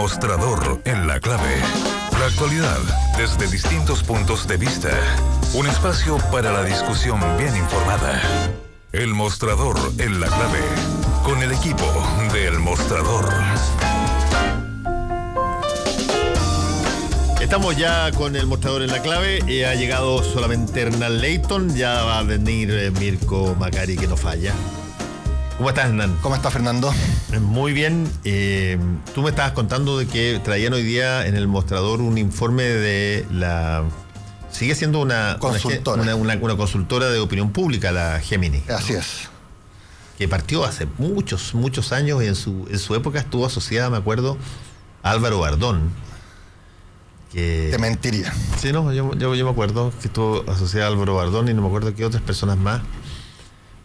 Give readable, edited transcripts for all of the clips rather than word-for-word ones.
Mostrador en la clave. La actualidad desde distintos puntos de vista. Un espacio para la discusión bien informada. El Mostrador en la clave. Con el equipo del Mostrador. Estamos ya con el Mostrador en la clave. Ha llegado solamente Hernán Leighton. Ya va a venir Mirko Macari, que no falla. ¿Cómo estás, Hernán? ¿Cómo está, Fernando? Muy bien. Tú me estabas contando de que traían hoy día en el Mostrador un informe de la... Sigue siendo una consultora. Una consultora de opinión pública, la Gemini. Así ¿no? es. Que partió hace muchos años y en su época estuvo asociada, me acuerdo, a Álvaro Bardón. Te mentiría. Sí, no, yo me acuerdo que estuvo asociada a Álvaro Bardón y no me acuerdo qué otras personas más.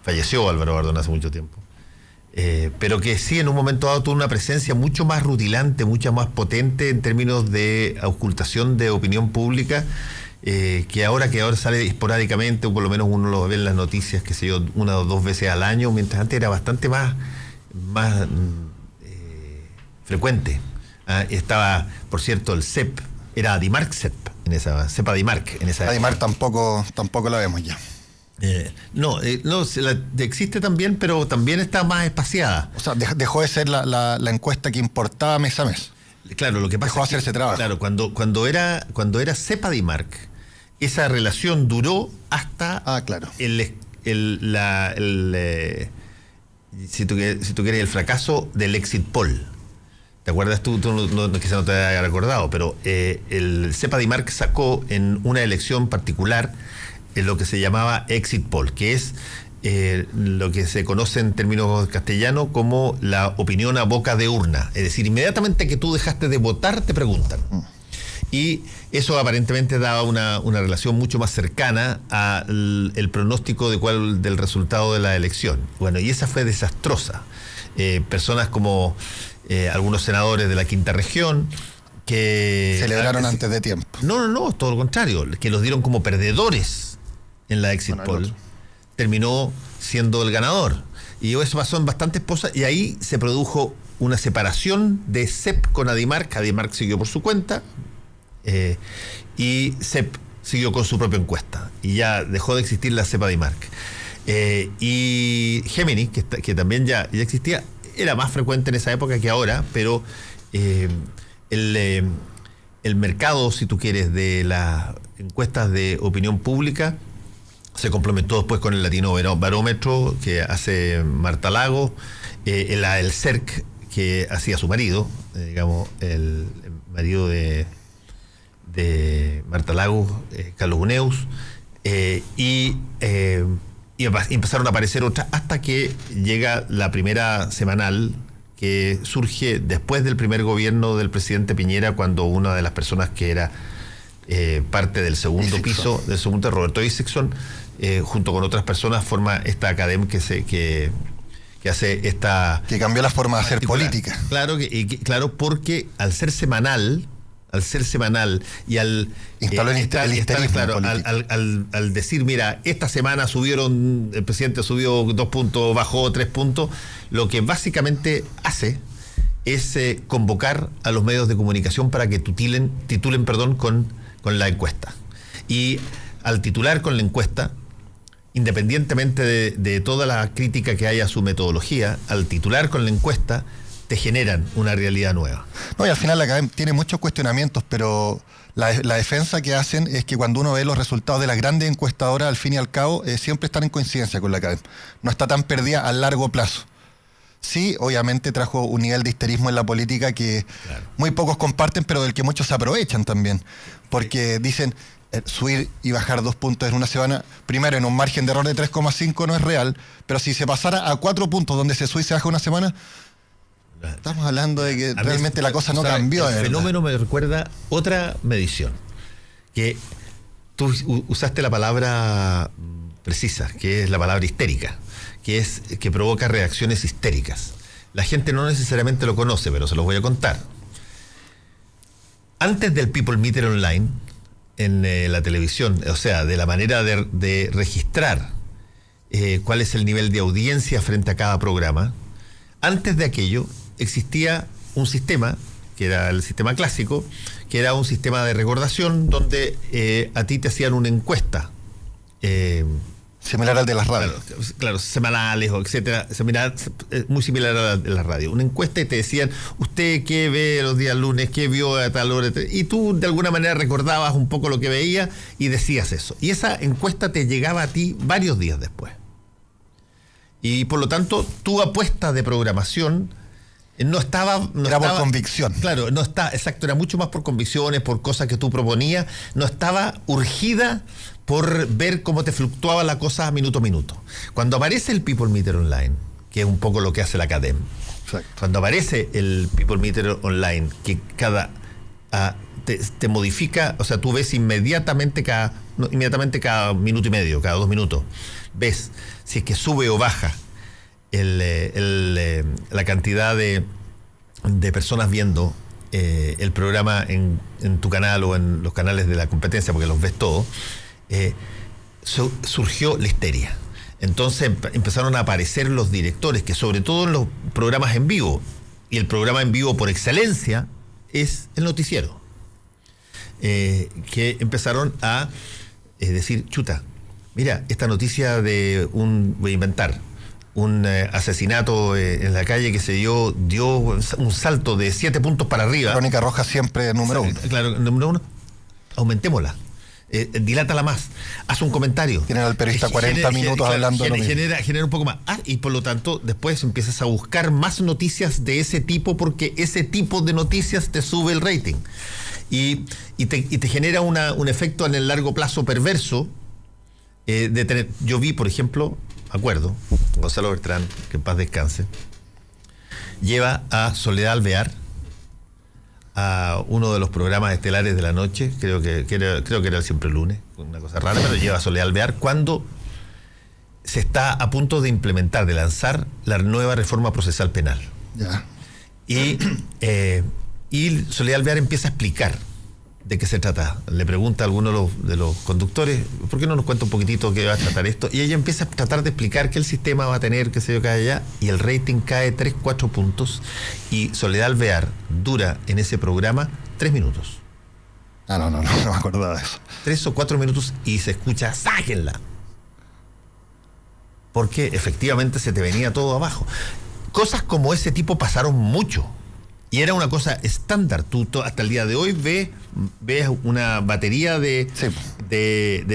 Falleció Álvaro Bardón hace mucho tiempo. Pero que sí, en un momento dado tuvo una presencia mucho más rutilante, mucho más potente en términos de ocultación de opinión pública, que ahora sale esporádicamente, o por lo menos uno lo ve en las noticias, qué sé yo, 1 o 2 veces al año, mientras antes era bastante más frecuente. Estaba, por cierto, el CEP, era Adimark CEP, en esa CEP Adimark, en esa Adimark tampoco la vemos ya. No, existe también, pero también está más espaciada. O sea, dejó de ser la encuesta que importaba mes a mes. Claro, lo que pasa dejó es que, hacerse trabajo. Claro, cuando era CEP Adimark, esa relación duró hasta claro. Si tú quieres, el fracaso del exit poll. ¿Te acuerdas tú? Quizá no te haya recordado, pero el CEP Adimark sacó en una elección particular lo que se llamaba exit poll, que es lo que se conoce en términos castellanos como la opinión a boca de urna. Es decir, inmediatamente que tú dejaste de votar, te preguntan. Y eso aparentemente daba una relación mucho más cercana al pronóstico del resultado de la elección. Bueno, y esa fue desastrosa. Personas como algunos senadores de la quinta región que... celebraron antes de tiempo. No, todo lo contrario, que los dieron como perdedores en la exit poll, terminó siendo el ganador. Y eso pasó en bastantes cosas, y ahí se produjo una separación de CEP con Adimark. Adimark siguió por su cuenta, y CEP siguió con su propia encuesta, y ya dejó de existir la CEP Adimark. Y Gemini, que también ya existía, era más frecuente en esa época que ahora, pero el mercado, si tú quieres, de las encuestas de opinión pública se complementó después con el Latino Barómetro que hace Marta Lagos, el CERC que hacía su marido, el marido de Marta Lagos, Carlos Uneus, y empezaron a aparecer otras hasta que llega la primera semanal, que surge después del primer gobierno del presidente Piñera, cuando una de las personas que era parte del segundo piso, del segundo, Roberto Isaacson, junto con otras personas, forma esta academia que hace esta... que cambió la forma de hacer política. Claro, porque al ser semanal y al... instaló el histerismo, claro, al decir, mira, esta semana el presidente subió 2 puntos, bajó 3 puntos, lo que básicamente hace es convocar a los medios de comunicación para que titulen con la encuesta. Y al titular con la encuesta, independientemente de toda la crítica que haya a su metodología, al titular con la encuesta, te generan una realidad nueva. No, y al final la academia tiene muchos cuestionamientos, pero la defensa que hacen es que cuando uno ve los resultados de las grandes encuestadoras, al fin y al cabo, siempre están en coincidencia con la academia. No está tan perdida a largo plazo. Sí, obviamente trajo un nivel de histerismo en la política que muy pocos comparten, pero del que muchos se aprovechan también. Porque dicen, subir y bajar 2 puntos en una semana, primero en un margen de error de 3,5 no es real, pero si se pasara a 4 puntos donde se sube y se baja una semana, estamos hablando de que realmente la cosa no cambió. El fenómeno me recuerda otra medición, que tú usaste la palabra precisa, que es la palabra histérica, que provoca reacciones histéricas. La gente no necesariamente lo conoce, pero se los voy a contar. Antes del People Meter Online, en la televisión, o sea, de la manera de registrar cuál es el nivel de audiencia frente a cada programa, antes de aquello existía un sistema que era el sistema clásico, que era un sistema de recordación donde a ti te hacían una encuesta. Similar al de las radios. Claro, semanales o etcétera, muy similar a la de la radio. Una encuesta y te decían, ¿usted qué ve los días lunes? ¿Qué vio a tal hora? Y tú de alguna manera recordabas un poco lo que veías y decías eso. Y esa encuesta te llegaba a ti varios días después. Y por lo tanto, tu apuesta de programación no estaba... Era por convicción. Claro, no está, exacto, era mucho más por convicciones, por cosas que tú proponías, no estaba urgida por ver cómo te fluctuaba la cosa minuto a minuto. Cuando aparece el People Meter Online, que es un poco lo que hace la Academ, cuando aparece el People Meter Online, que te modifica, o sea, tú ves inmediatamente cada minuto y medio, cada 2 minutos, ves si es que sube o baja la cantidad de personas viendo el programa en tu canal o en los canales de la competencia, porque los ves todos. Surgió la histeria. Entonces empezaron a aparecer los directores, que sobre todo en los programas en vivo, y el programa en vivo por excelencia es el noticiero, que empezaron a decir, chuta, mira, esta noticia voy a inventar, un asesinato en la calle que se dio un salto de 7 puntos para arriba. Crónica Roja siempre número 1. Claro, número 1. Aumentémosla. Dilátala más, haz un comentario. Tienen al periodista 40 minutos hablando de lo mismo. Genera un poco más. Y por lo tanto, después empiezas a buscar más noticias de ese tipo, porque ese tipo de noticias te sube el rating. Y te genera un efecto en el largo plazo perverso de tener. Yo vi, por ejemplo, acuerdo, Gonzalo Bertrán, que en paz descanse, lleva a Soledad Alvear a uno de los programas estelares de la noche, creo que era el Siempre Lunes, una cosa rara, pero lleva a Soledad Alvear cuando se está a punto de implementar, de lanzar la nueva reforma procesal penal. Ya. Y Soledad Alvear empieza a explicar de qué se trata. Le pregunta a alguno de los conductores, ¿por qué no nos cuenta un poquitito qué va a tratar esto? Y ella empieza a tratar de explicar que el sistema va a tener, qué sé yo, cae allá, y el rating cae 3-4 puntos, y Soledad Alvear dura en ese programa 3 minutos. No me acordaba de eso. 3 o 4 minutos y se escucha, ¡sáquenla! Porque efectivamente se te venía todo abajo. Cosas como ese tipo pasaron mucho. Y era una cosa estándar. Tú hasta el día de hoy ves una batería de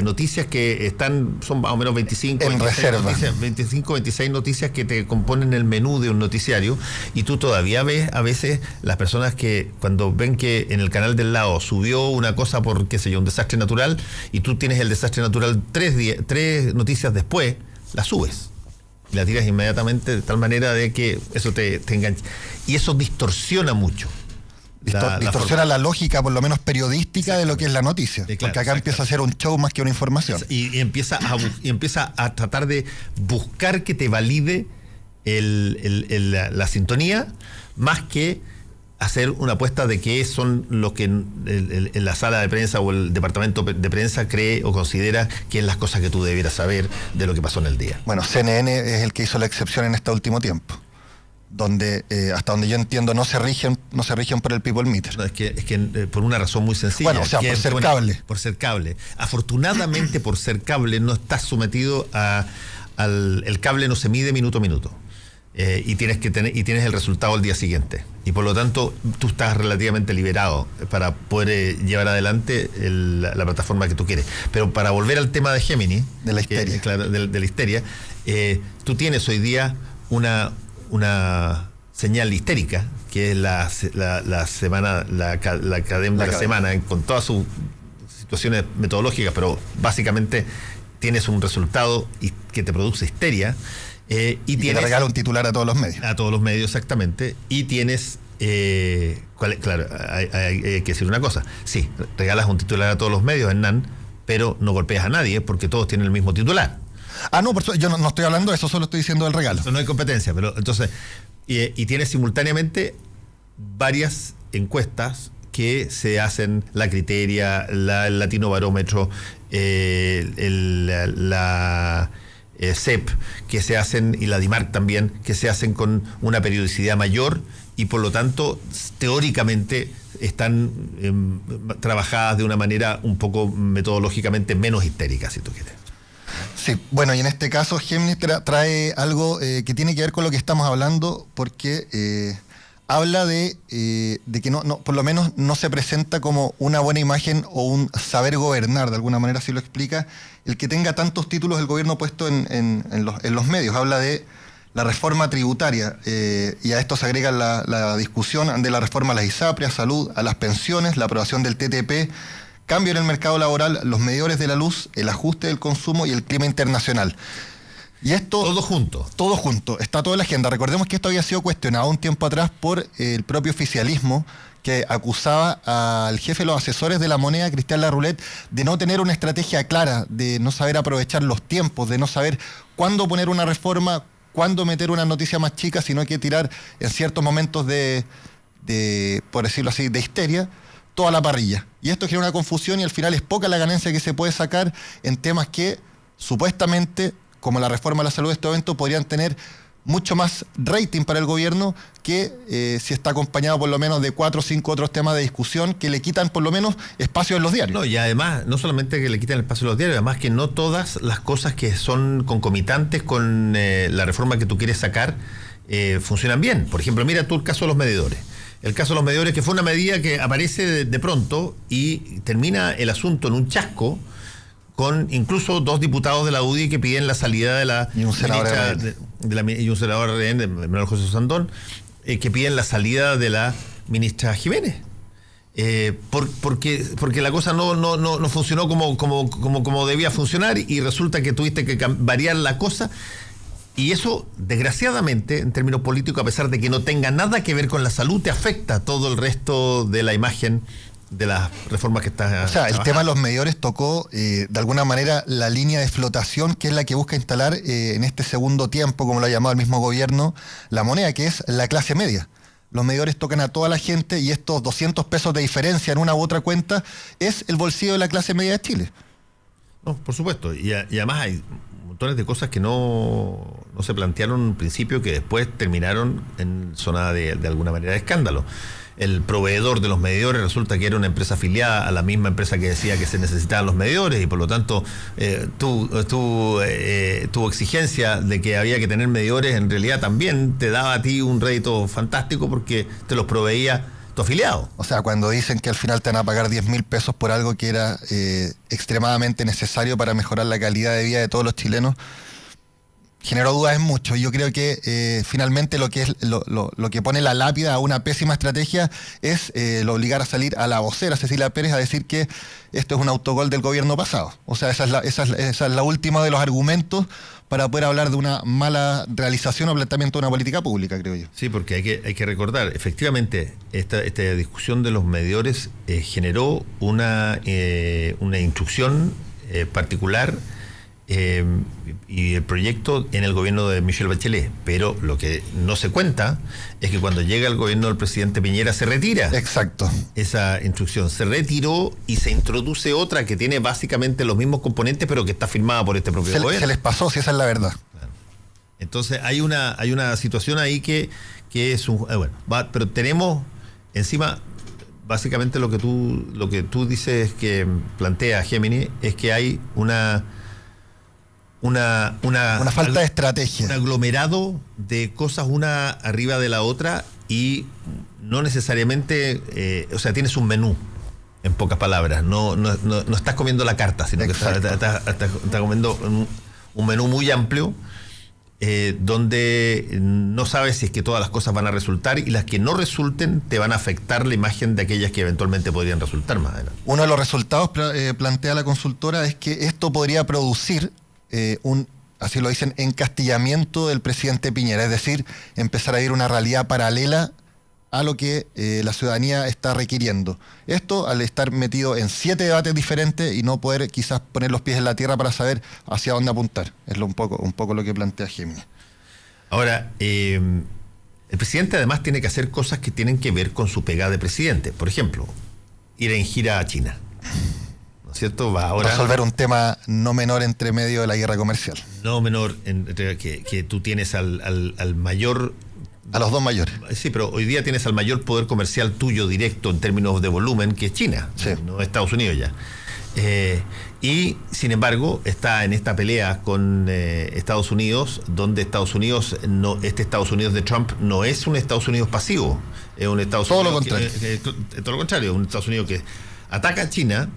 noticias que son más o menos 25 en reserva. 26 noticias que te componen el menú de un noticiario, y tú todavía ves a veces las personas que cuando ven que en el canal del lado subió una cosa por, qué sé yo, un desastre natural, y tú tienes el desastre natural 3 noticias después, la subes. La tiras inmediatamente de tal manera de que eso te engancha. Y eso distorsiona mucho. Distorsiona la lógica, por lo menos periodística, de lo que es la noticia. Claro, porque acá empieza a ser un show más que una información. Y empieza a tratar de buscar que te valide la sintonía, más que hacer una apuesta de qué son lo que en la sala de prensa o el departamento de prensa cree o considera que es las cosas que tú debieras saber de lo que pasó en el día. Bueno, CNN es el que hizo la excepción en este último tiempo, donde hasta donde yo entiendo no se rigen por el People Meter. No, es que por una razón muy sencilla. Bueno, o sea, por ser cable. Por ser cable. Afortunadamente, por ser cable no estás sometido el cable no se mide minuto a minuto. Y tienes el resultado al día siguiente, y por lo tanto tú estás relativamente liberado para poder llevar adelante la plataforma que tú quieres. Pero para volver al tema de Gemini, de la histeria, de la histeria, tú tienes hoy día una señal histérica, que es la semana, la Academia de la semana, con todas sus situaciones metodológicas, pero básicamente tienes un resultado que te produce histeria. Y te regala un titular a todos los medios. A todos los medios, exactamente. Y tienes, claro, hay que decir una cosa. Sí, regalas un titular a todos los medios, Hernán, pero no golpeas a nadie porque todos tienen el mismo titular. No, por eso yo no estoy hablando de eso, solo estoy diciendo del regalo. No hay competencia, pero entonces, y tienes simultáneamente varias encuestas que se hacen, la Criteria, el Latino Barómetro, la CEP, que se hacen, y la DIMARC también, que se hacen con una periodicidad mayor y por lo tanto, teóricamente, están trabajadas de una manera un poco metodológicamente menos histérica, si tú quieres. Sí, bueno, y en este caso Géminis trae algo que tiene que ver con lo que estamos hablando, porque habla de que por lo menos no se presenta como una buena imagen o un saber gobernar, de alguna manera así lo explica, el que tenga tantos títulos del gobierno puesto en los medios. Habla de la reforma tributaria, y a esto se agrega la discusión de la reforma a las ISAPRES, a salud, a las pensiones, la aprobación del TTP, cambio en el mercado laboral, los medidores de la luz, el ajuste del consumo y el clima internacional. Y esto... Todo junto. Todo junto, está toda la agenda. Recordemos que esto había sido cuestionado un tiempo atrás por el propio oficialismo, que acusaba al jefe de los asesores de la moneda, Cristian Larroulet, de no tener una estrategia clara, de no saber aprovechar los tiempos, de no saber cuándo poner una reforma, cuándo meter una noticia más chica, sino que tirar en ciertos momentos de por decirlo así, de histeria, toda la parrilla. Y esto genera una confusión y al final es poca la ganancia que se puede sacar en temas que supuestamente, como la reforma a la salud de este evento, podrían tener mucho más rating para el gobierno que si está acompañado por lo menos de 4 o 5 otros temas de discusión que le quitan por lo menos espacio en los diarios. No, y además, no solamente que le quitan el espacio en los diarios, además que no todas las cosas que son concomitantes con la reforma que tú quieres sacar funcionan bien. Por ejemplo, mira tú el caso de los medidores. El caso de los medidores, que fue una medida que aparece de pronto y termina el asunto en un chasco, con incluso 2 diputados de la UDI que piden la salida de la y un senador y un senador RN, Manuel José Sandón, que piden la salida de la ministra Jiménez. Porque la cosa no funcionó como debía funcionar, y resulta que tuviste que variar la cosa. Y eso, desgraciadamente, en términos políticos, a pesar de que no tenga nada que ver con la salud, te afecta todo el resto de la imagen de las reformas que estás... O sea, el tema de los medidores tocó, de alguna manera, la línea de flotación, que es la que busca instalar en este segundo tiempo, como lo ha llamado el mismo gobierno, la moneda, que es la clase media. Los medidores tocan a toda la gente y estos 200 pesos de diferencia en una u otra cuenta es el bolsillo de la clase media de Chile. No, por supuesto. Y además hay montones de cosas que no se plantearon en un principio, que después terminaron en zona de alguna manera de escándalo. El proveedor de los medidores resulta que era una empresa afiliada a la misma empresa que decía que se necesitaban los medidores, y por lo tanto tu exigencia de que había que tener medidores en realidad también te daba a ti un rédito fantástico, porque te los proveía tu afiliado. O sea, cuando dicen que al final te van a pagar 10.000 pesos por algo que era extremadamente necesario para mejorar la calidad de vida de todos los chilenos, generó dudas en mucho. Yo creo que finalmente lo que pone la lápida a una pésima estrategia es lo obligar a salir a la vocera Cecilia Pérez a decir que esto es un autogol del gobierno pasado. O sea, esa es la última de los argumentos para poder hablar de una mala realización o planteamiento de una política pública, creo yo. Sí, porque hay que recordar, efectivamente, esta discusión de los medidores generó una instrucción particular, y el proyecto en el gobierno de Michelle Bachelet, pero lo que no se cuenta es que cuando llega el gobierno del presidente Piñera se retira. Exacto. Esa instrucción se retiró y se introduce otra que tiene básicamente los mismos componentes, pero que está firmada por este propio gobierno. Se les pasó, si esa es la verdad. Claro. Entonces hay una situación ahí que es un... pero tenemos encima... Básicamente lo que tú dices que plantea Géminis es que hay una falta de estrategia. Un aglomerado de cosas una arriba de la otra, y no necesariamente, o sea, tienes un menú, en pocas palabras. No estás comiendo la carta, sino Exacto. que estás comiendo un menú muy amplio, donde no sabes si es que todas las cosas van a resultar, y las que no resulten te van a afectar la imagen de aquellas que eventualmente podrían resultar más adelante. Uno de los resultados, plantea la consultora, es que esto podría producir así lo dicen, encastillamiento del presidente Piñera, es decir, empezar a ir una realidad paralela a lo que la ciudadanía está requiriendo. Esto al estar metido en 7 debates diferentes y no poder quizás poner los pies en la tierra para saber hacia dónde apuntar. Es un poco lo que plantea Géminis. Ahora, el presidente además tiene que hacer cosas que tienen que ver con su pegada de presidente. Por ejemplo, ir en gira a China. ¿Cierto? Va ahora resolver un tema no menor entre medio de la guerra comercial. No menor, que tú tienes al mayor A los dos mayores. Sí, pero hoy día tienes al mayor poder comercial tuyo directo en términos de volumen, que es China, Sí. no Estados Unidos ya. Y sin embargo está en esta pelea con Estados Unidos, donde Estados Unidos, este Estados Unidos de Trump no es un Estados Unidos pasivo, es un Estados Todo Unidos lo contrario. todo lo contrario, un Estados Unidos que ataca a China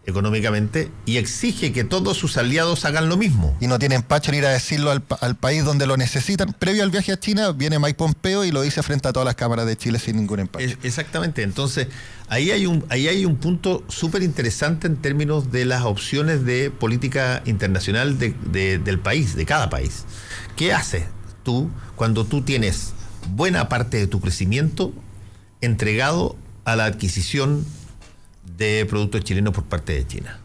económicamente y exige que todos sus aliados hagan lo mismo. Y no tienen pacho en ir a decirlo al país donde lo necesitan. Previo al viaje a China viene Mike Pompeo y lo dice frente a todas las cámaras de Chile sin ningún empacho. Exactamente, entonces ahí hay un punto súper interesante en términos de las opciones de política internacional del país, de cada país. ¿Qué haces tú cuando tú tienes buena parte de tu crecimiento entregado a la adquisición de productos chilenos por parte de China?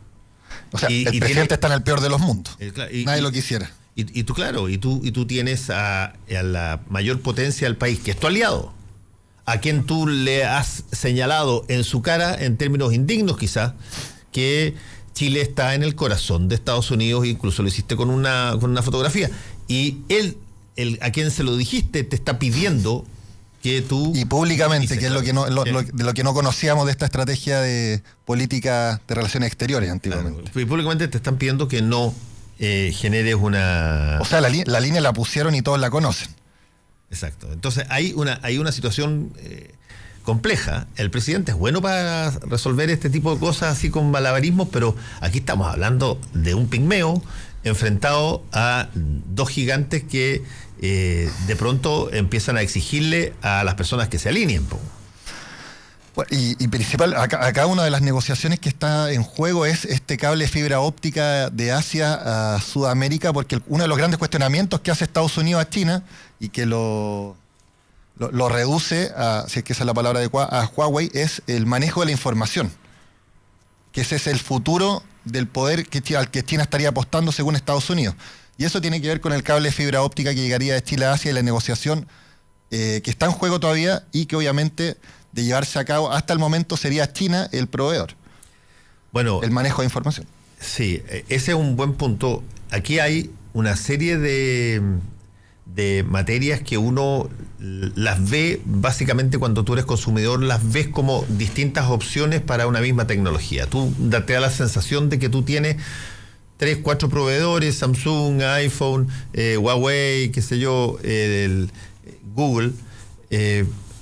O sea, el presidente está en el peor de los mundos. Nadie lo quisiera. Y tú tienes a la mayor potencia del país, que es tu aliado, a quien tú le has señalado en su cara, en términos indignos quizás, que Chile está en el corazón de Estados Unidos, incluso lo hiciste con una fotografía. Y él, a quien se lo dijiste, te está pidiendo que tú... Y públicamente, dices, que es lo que no, de lo que no conocíamos de esta estrategia de política de relaciones exteriores antiguamente. Claro, y públicamente te están pidiendo que no generes una... O sea, la línea la pusieron y todos la conocen. Exacto. Entonces hay una situación compleja. El presidente es bueno para resolver este tipo de cosas así con malabarismos, pero aquí estamos hablando de un pigmeo enfrentado a dos gigantes que de pronto empiezan a exigirle a las personas que se alineen. Bueno, y principal, acá una de las negociaciones que está en juego es este cable fibra óptica de Asia a Sudamérica, porque uno de los grandes cuestionamientos que hace Estados Unidos a China y que lo reduce, si es que esa es la palabra adecuada, a Huawei, es el manejo de la información. Que ese es el futuro del poder al que China estaría apostando según Estados Unidos. Y eso tiene que ver con el cable de fibra óptica que llegaría de Chile a Asia y la negociación que está en juego todavía y que obviamente de llevarse a cabo hasta el momento sería China el proveedor. Bueno, el manejo de información. Sí, ese es un buen punto. Aquí hay una serie de materias que uno las ve básicamente cuando tú eres consumidor, las ves como distintas opciones para una misma tecnología. Te da la sensación de que tú tienes 3, 4 proveedores, Samsung, iPhone, Huawei, qué sé yo, Google,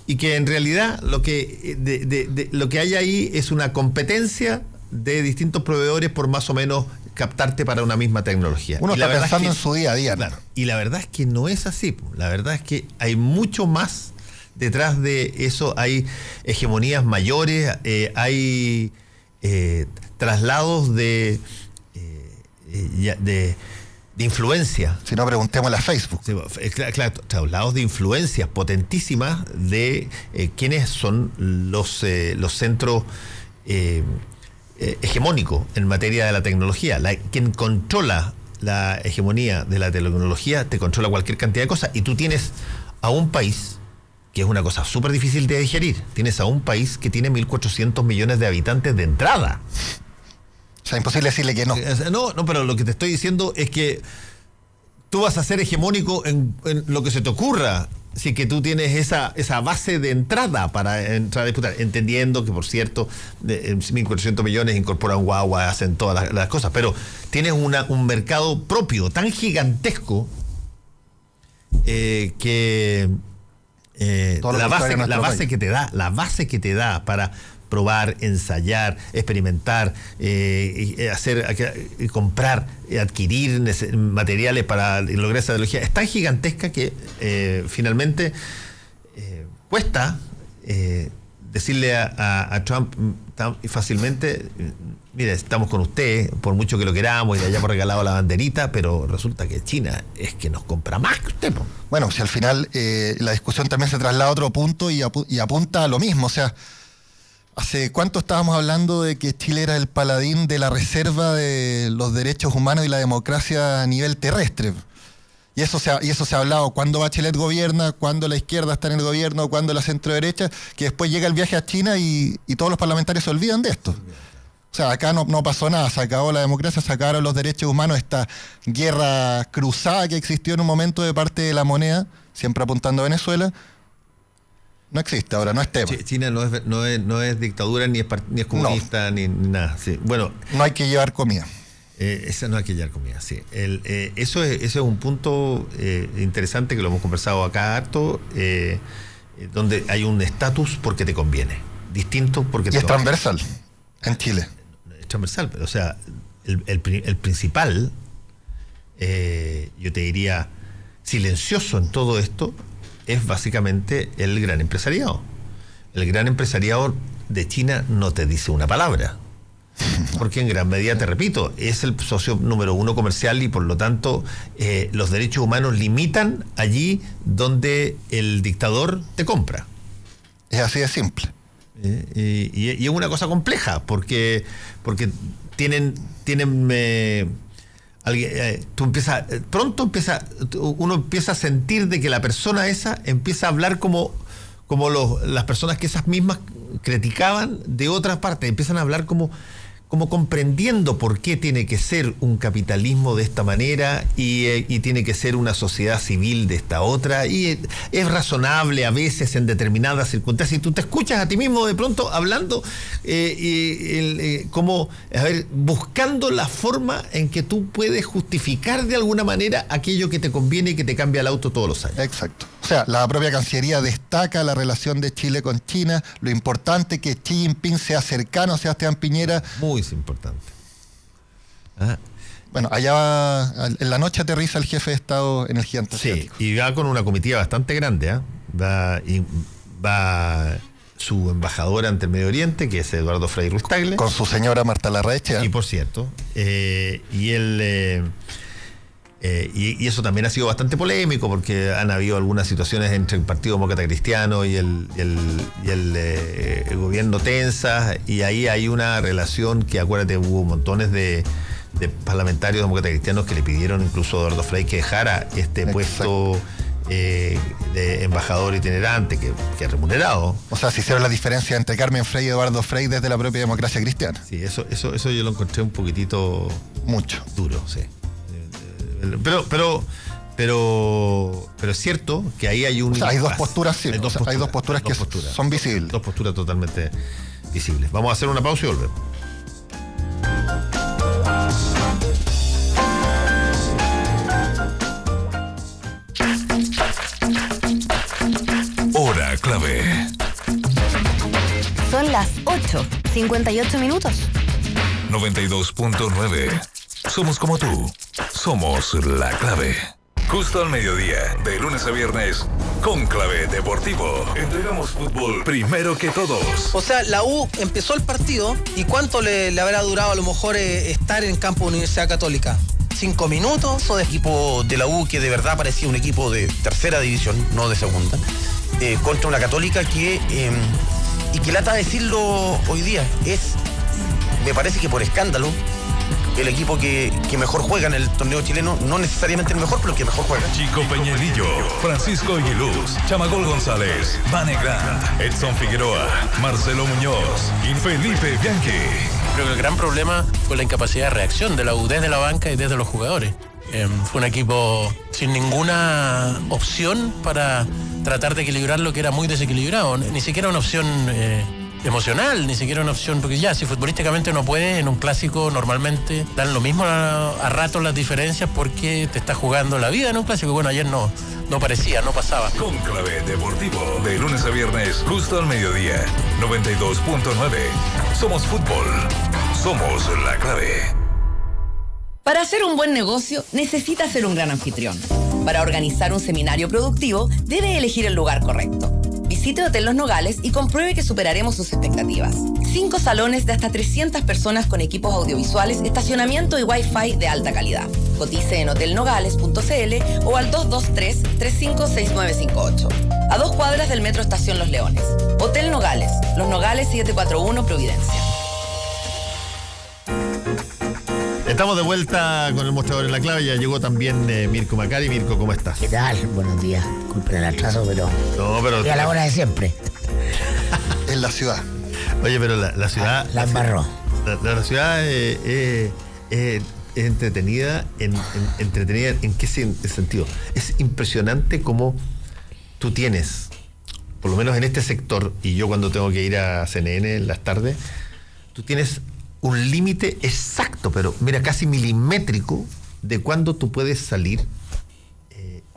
y que en realidad lo que hay ahí es una competencia de distintos proveedores por más o menos captarte para una misma tecnología. Uno está pensando en su día a día. Claro, y la verdad es que no es así. La verdad es que hay mucho más detrás de eso. Hay hegemonías mayores, hay traslados de influencia. Si no, preguntémosle a Facebook. Sí, claro, traslados de influencias potentísimas de quiénes son los centros hegemónicos en materia de la tecnología. Quien controla la hegemonía de la tecnología te controla cualquier cantidad de cosas, y tú tienes a un país que es una cosa súper difícil de digerir. Tienes a un país que tiene 1.400 millones de habitantes de entrada. O sea, imposible decirle que no. No, pero lo que te estoy diciendo es que tú vas a ser hegemónico en lo que se te ocurra, si que tú tienes esa base de entrada para entrar a disputar, entendiendo que, por cierto, 1.400 millones incorporan Huawei, hacen todas las cosas, pero tienes un mercado propio tan gigantesco que la base que te da para probar, ensayar, experimentar, comprar, adquirir materiales para lograr esa tecnología es tan gigantesca que finalmente cuesta decirle a Trump tan fácilmente: mire, estamos con usted, por mucho que lo queramos y le hayamos regalado la banderita, pero resulta que China es que nos compra más que usted, ¿no? Bueno, si al final la discusión también se traslada a otro punto y apunta a lo mismo. O sea, ¿hace cuánto estábamos hablando de que Chile era el paladín de la reserva de los derechos humanos y la democracia a nivel terrestre? Y eso se ha hablado cuando Bachelet gobierna, cuando la izquierda está en el gobierno, cuando la centro-derecha, que después llega el viaje a China y todos los parlamentarios se olvidan de esto. O sea, acá no pasó nada, se acabó la democracia, se acabaron los derechos humanos, esta guerra cruzada que existió en un momento de parte de la moneda, siempre apuntando a Venezuela, no existe ahora, no es tema. China no es dictadura, ni es comunista, ni nada. Sí. Bueno, no hay que llevar comida. Esa no hay que llevar comida, sí. Eso es un punto interesante que lo hemos conversado acá harto, donde hay un estatus porque te conviene, distinto porque te conviene. Y es transversal en Chile. Es transversal, pero, o sea, el principal, yo te diría, silencioso en todo esto, es básicamente el gran empresariado. El gran empresariado de China no te dice una palabra. Porque en gran medida, te repito, es el socio número 1 comercial y por lo tanto los derechos humanos limitan allí donde el dictador te compra. Es así de simple. Y es una cosa compleja porque tienen uno empieza a sentir de que la persona esa empieza a hablar como las personas que esas mismas criticaban de otras partes, empiezan a hablar como comprendiendo por qué tiene que ser un capitalismo de esta manera y tiene que ser una sociedad civil de esta otra, y es razonable a veces en determinadas circunstancias, y tú te escuchas a ti mismo de pronto hablando buscando la forma en que tú puedes justificar de alguna manera aquello que te conviene y que te cambia el auto todos los años. Exacto. O sea, la propia Cancillería destaca la relación de Chile con China, lo importante que Xi Jinping sea cercano a Sebastián Piñera. Muy importante. Bueno, allá en la noche aterriza el jefe de Estado en el gigante asiático. Sí, y va con una comitiva bastante grande. Va su embajadora ante el Medio Oriente, que es Eduardo Frei Ruiz-Tagle. Con su señora Marta Larraechea. Y por cierto, y eso también ha sido bastante polémico porque han habido algunas situaciones entre el Partido Demócrata Cristiano y el gobierno tensas, y ahí hay una relación que, acuérdate, hubo montones de parlamentarios demócratas cristianos que le pidieron incluso a Eduardo Frei que dejara este puesto de embajador itinerante, que es remunerado. O sea, se hicieron la diferencia entre Carmen Frei y Eduardo Frei desde la propia democracia cristiana. Sí, eso yo lo encontré un poquitito mucho duro, sí. Pero es cierto que ahí hay un... O sea, hay dos posturas, sí. Hay dos posturas que son visibles. Dos posturas totalmente visibles. Vamos a hacer una pausa y volvemos. Hora clave. Son las 8:58 minutos. 92.9. Somos como tú. Somos la clave. Justo al mediodía, de lunes a viernes, Cónclave Deportivo. Entregamos fútbol primero que todos. O sea, la U empezó el partido y ¿cuánto le habrá durado a lo mejor estar en campo de Universidad Católica? 5 minutos. O de equipo de la U que de verdad parecía un equipo de tercera división, no de segunda, contra una Católica que, y que lata decirlo hoy día, me parece que por escándalo, el equipo que mejor juega en el torneo chileno, no necesariamente el mejor, pero el que mejor juega. Chico Peñalillo, Francisco Aguiluz, Chamagol González, Vane Grant, Edson Figueroa, Marcelo Muñoz y Felipe Bianchi. Creo que el gran problema fue la incapacidad de reacción de la U desde la banca y desde los jugadores. Fue un equipo sin ninguna opción para tratar de equilibrar lo que era muy desequilibrado. Ni siquiera una opción emocional, ni siquiera una opción, porque ya, si futbolísticamente no puede, en un clásico normalmente dan lo mismo a ratos las diferencias porque te estás jugando la vida en un clásico. Bueno, ayer no parecía, no pasaba. Cónclave Deportivo, de lunes a viernes, justo al mediodía, 92.9. Somos fútbol, somos la clave. Para hacer un buen negocio, necesita ser un gran anfitrión. Para organizar un seminario productivo, debe elegir el lugar correcto. Visite Hotel Los Nogales y compruebe que superaremos sus expectativas. 5 salones de hasta 300 personas con equipos audiovisuales, estacionamiento y Wi-Fi de alta calidad. Cotice en hotelnogales.cl o al 223-356958. A 2 cuadras del Metro Estación Los Leones. Hotel Nogales, Los Nogales 741 Providencia. Estamos de vuelta con el mostrador en la clave. Ya llegó también Mirko Macari. Mirko, ¿cómo estás? ¿Qué tal? Buenos días. Disculpen el atraso, pero y a la hora de siempre. En la ciudad. Oye, pero la ciudad... La embarró. La ciudad es entretenida. ¿En qué sentido? Es impresionante cómo tú tienes, por lo menos en este sector, y yo cuando tengo que ir a CNN en las tardes, tú tienes un límite exacto, pero mira, casi milimétrico, de cuándo tú puedes salir.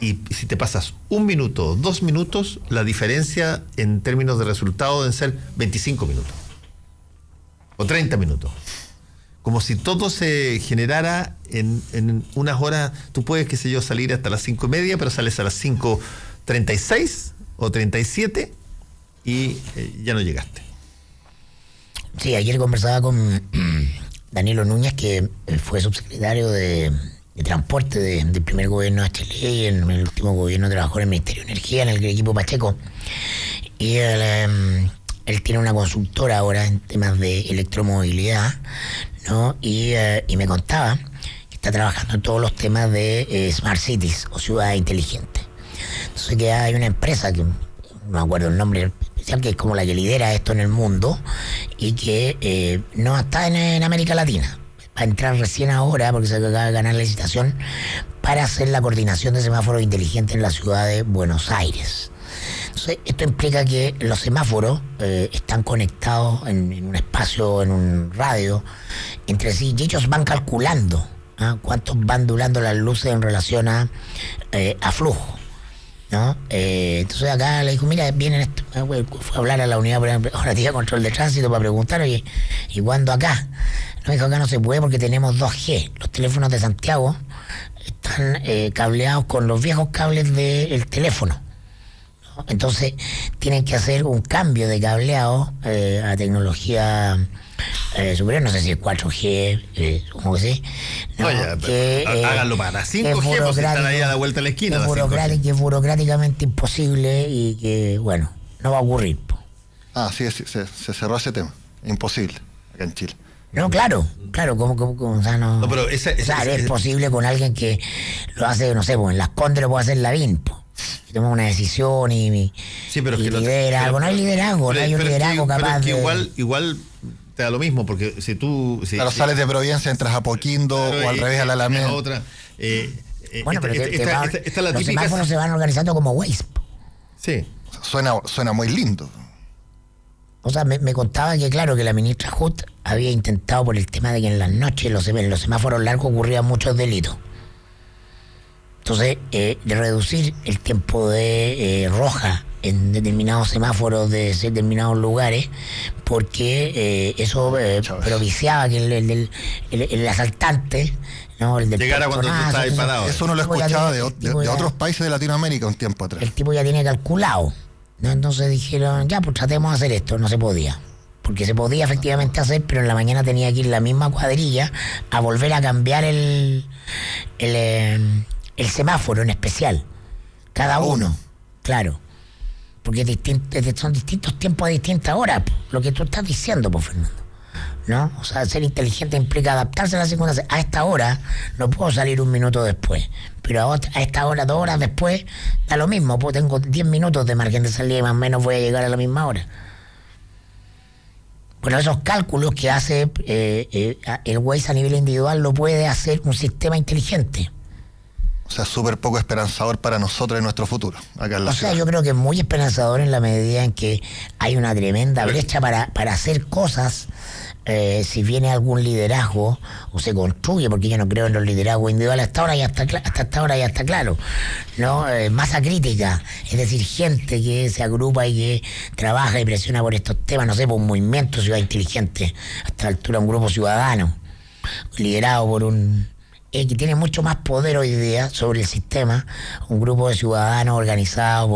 Y si te pasas 1 minuto, 2 minutos, la diferencia en términos de resultado deben ser 25 minutos. O 30 minutos. Como si todo se generara en unas horas. Tú puedes, qué sé yo, salir hasta las 5:30, pero sales a las 5:36 o 37 y ya no llegaste. Sí, ayer conversaba con Danilo Núñez, que fue subsecretario de Transporte del primer gobierno de Chile, y en el último gobierno trabajó en el Ministerio de Energía, en el equipo Pacheco. Y él tiene una consultora ahora en temas de electromovilidad, ¿no? Y me contaba que está trabajando en todos los temas de Smart Cities o ciudades inteligentes. Entonces que hay una empresa que no me acuerdo el nombre especial, que es como la que lidera esto en el mundo y que no está en América Latina. Va a entrar recién ahora, porque se acaba de ganar la licitación, para hacer la coordinación de semáforos inteligentes en la ciudad de Buenos Aires. Entonces, esto implica que los semáforos están conectados en un espacio, en un radio, entre sí, y ellos van calculando cuántos van durando las luces en relación a flujo, ¿no? Entonces acá le dijo, mira, vienen esto. Fue a hablar a la unidad operativa de control de tránsito para preguntar, oye, ¿y cuándo acá? No, dijo, acá no se puede porque tenemos 2G. Los teléfonos de Santiago están cableados con los viejos cables del teléfono, ¿no? Entonces tienen que hacer un cambio de cableado a tecnología superior, no sé si es 4G, supongo que sí. No, háganlo para 5G, pues si están ahí a la vuelta de la esquina. Que es burocráticamente imposible y que, bueno, no va a ocurrir. Sí, se cerró ese tema. Imposible, acá en Chile. No, claro, como, o sea, no. Pero es posible con alguien que lo hace, no sé, pues en Las Condes lo puede hacer Lavín, pues. Toma una decisión y lidera algo. No hay liderazgo, no hay un liderazgo capaz de... Igual te da lo mismo, porque si tú... Claro, sales de Providencia, entras a Poquindo, o al revés, a la Alameda. Bueno, pero los semáforos se van organizando como Waze. Sí. Suena muy lindo. O sea, me contaba que, claro, que la ministra Hut había intentado, por el tema de que en las noches en los semáforos largos ocurrían muchos delitos. Entonces, de reducir el tiempo de roja en determinados semáforos de determinados lugares, porque eso propiciaba que el asaltante, ¿no? El del llegara cuando tú estabas parado. Eso no lo escuchaba de otros países de Latinoamérica un tiempo atrás. El tipo ya tiene calculado, ¿no? Entonces dijeron, ya, pues tratemos de hacer esto. No se podía. Porque se podía efectivamente hacer, pero en la mañana tenía que ir la misma cuadrilla a volver a cambiar el semáforo en especial. Cada uno, claro. Porque son distintos tiempos a distintas horas, lo que tú estás diciendo, pues, Fernando, ¿no? O sea, ser inteligente implica adaptarse a la circunstancia. A esta hora no puedo salir 1 minuto después, pero a esta hora, 2 horas después, da lo mismo, pues tengo 10 minutos de margen de salida y más o menos voy a llegar a la misma hora. Bueno, esos cálculos que hace el Waze a nivel individual lo puede hacer un sistema inteligente. O sea, súper poco esperanzador para nosotros en nuestro futuro, acá en la ciudad. Yo creo que es muy esperanzador en la medida en que hay una tremenda brecha para hacer cosas, si viene algún liderazgo o se construye, porque yo no creo en los liderazgos individuales hasta esta hora ya está claro, ¿no? Masa crítica, es decir, gente que se agrupa y que trabaja y presiona por estos temas, no sé, por un movimiento ciudad inteligente, hasta la altura un grupo ciudadano, liderado por que tiene mucho más poder hoy día sobre el sistema, un grupo de ciudadanos organizados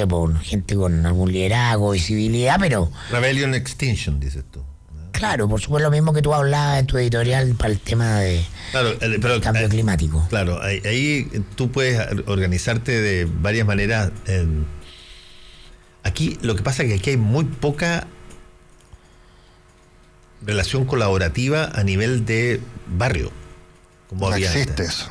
por gente con algún liderazgo, visibilidad, pero... Rebellion Extinction, dices tú. Claro, por supuesto, lo mismo que tú hablabas en tu editorial para el tema de cambio climático. Claro, ahí tú puedes organizarte de varias maneras. Aquí, lo que pasa es que aquí hay muy poca relación colaborativa a nivel de barrio. No existe eso.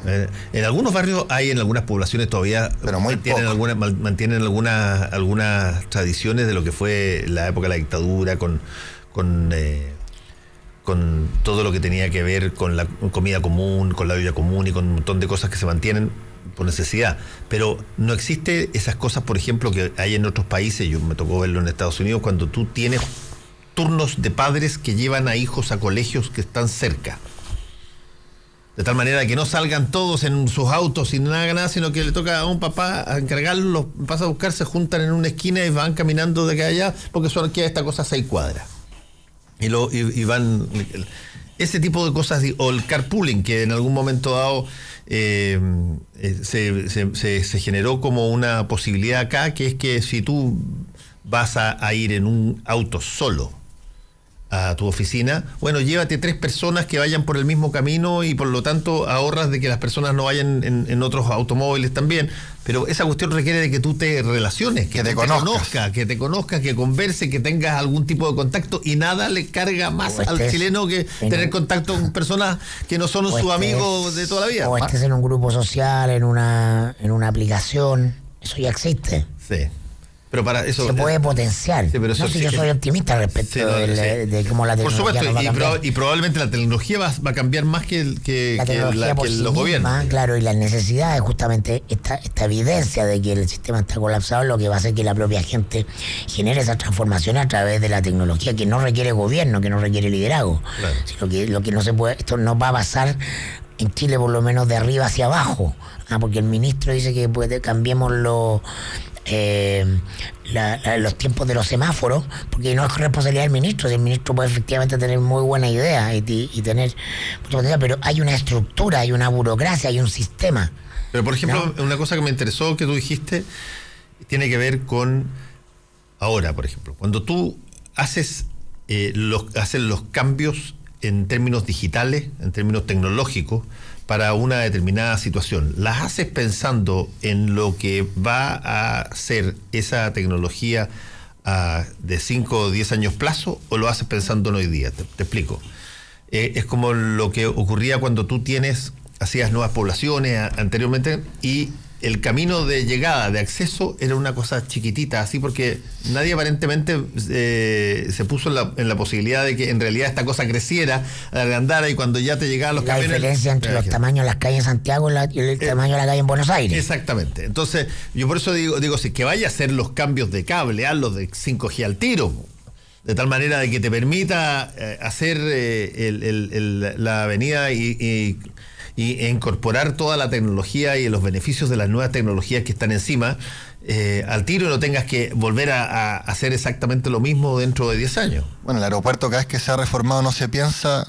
En algunos barrios hay, en algunas poblaciones todavía pero mantienen algunas tradiciones de lo que fue la época de la dictadura, con todo lo que tenía que ver con la comida común, con la vida común y con un montón de cosas que se mantienen, por necesidad, pero no existe esas cosas, por ejemplo, que hay en otros países. Yo me tocó verlo en Estados Unidos, cuando tú tienes turnos de padres que llevan a hijos a colegios que están cerca, de tal manera que no salgan todos en sus autos sin nada, sino que le toca a un papá a encargarlos, pasa a buscar, se juntan en una esquina y van caminando de acá a allá, porque solo queda esta cosa a 6 cuadras. Y van... Ese tipo de cosas, o el carpooling, que en algún momento dado se generó como una posibilidad acá, que es que si tú vas a ir en un auto solo a tu oficina, bueno, llévate 3 personas que vayan por el mismo camino y por lo tanto ahorras de que las personas no vayan en otros automóviles también, pero esa cuestión requiere de que tú te relaciones, que te conozcas, que converse, que tengas algún tipo de contacto, y nada le carga más al chileno que tener contacto con personas que no son sus amigos de toda la vida. O estés en un grupo social, en una aplicación, eso ya existe. Sí. Pero para eso se puede potenciar. Sí, pero eso yo soy optimista respecto de cómo la tecnología. Por supuesto, y probablemente la tecnología va a cambiar más que los gobiernos. Claro, y las necesidades, justamente esta evidencia de que el sistema está colapsado, lo que va a hacer que la propia gente genere esa transformación a través de la tecnología, que no requiere gobierno, que no requiere liderazgo. Claro. Lo que no se puede, esto no va a pasar en Chile, por lo menos de arriba hacia abajo, porque el ministro dice que cambiemos los tiempos de los semáforos, porque no es responsabilidad del ministro. Si el ministro puede efectivamente tener muy buena idea y tener mucha potencia, pero hay una estructura, hay una burocracia, hay un sistema. Pero por ejemplo, una cosa que me interesó que tú dijiste tiene que ver con ahora, por ejemplo, cuando tú haces los cambios en términos digitales, en términos tecnológicos, para una determinada situación, ¿las haces pensando en lo que va a ser esa tecnología de 5 o 10 años plazo, o lo haces pensando en hoy día? Te explico. Es como lo que ocurría cuando tú hacías nuevas poblaciones anteriormente, y el camino de llegada, de acceso, era una cosa chiquitita, así, porque nadie aparentemente se puso en la posibilidad de que en realidad esta cosa creciera, agrandara, y cuando ya te llegaban los camiones... La diferencia entre los tamaños de las calles en Santiago y el tamaño de la calle en Buenos Aires. Exactamente. Entonces, yo por eso digo si que vaya a hacer los cambios de cable, hazlos de 5G al tiro, de tal manera de que te permita hacer la avenida y incorporar toda la tecnología y los beneficios de las nuevas tecnologías que están encima al tiro, y no tengas que volver a hacer exactamente lo mismo dentro de 10 años. Bueno, el aeropuerto, cada vez que se ha reformado, no se piensa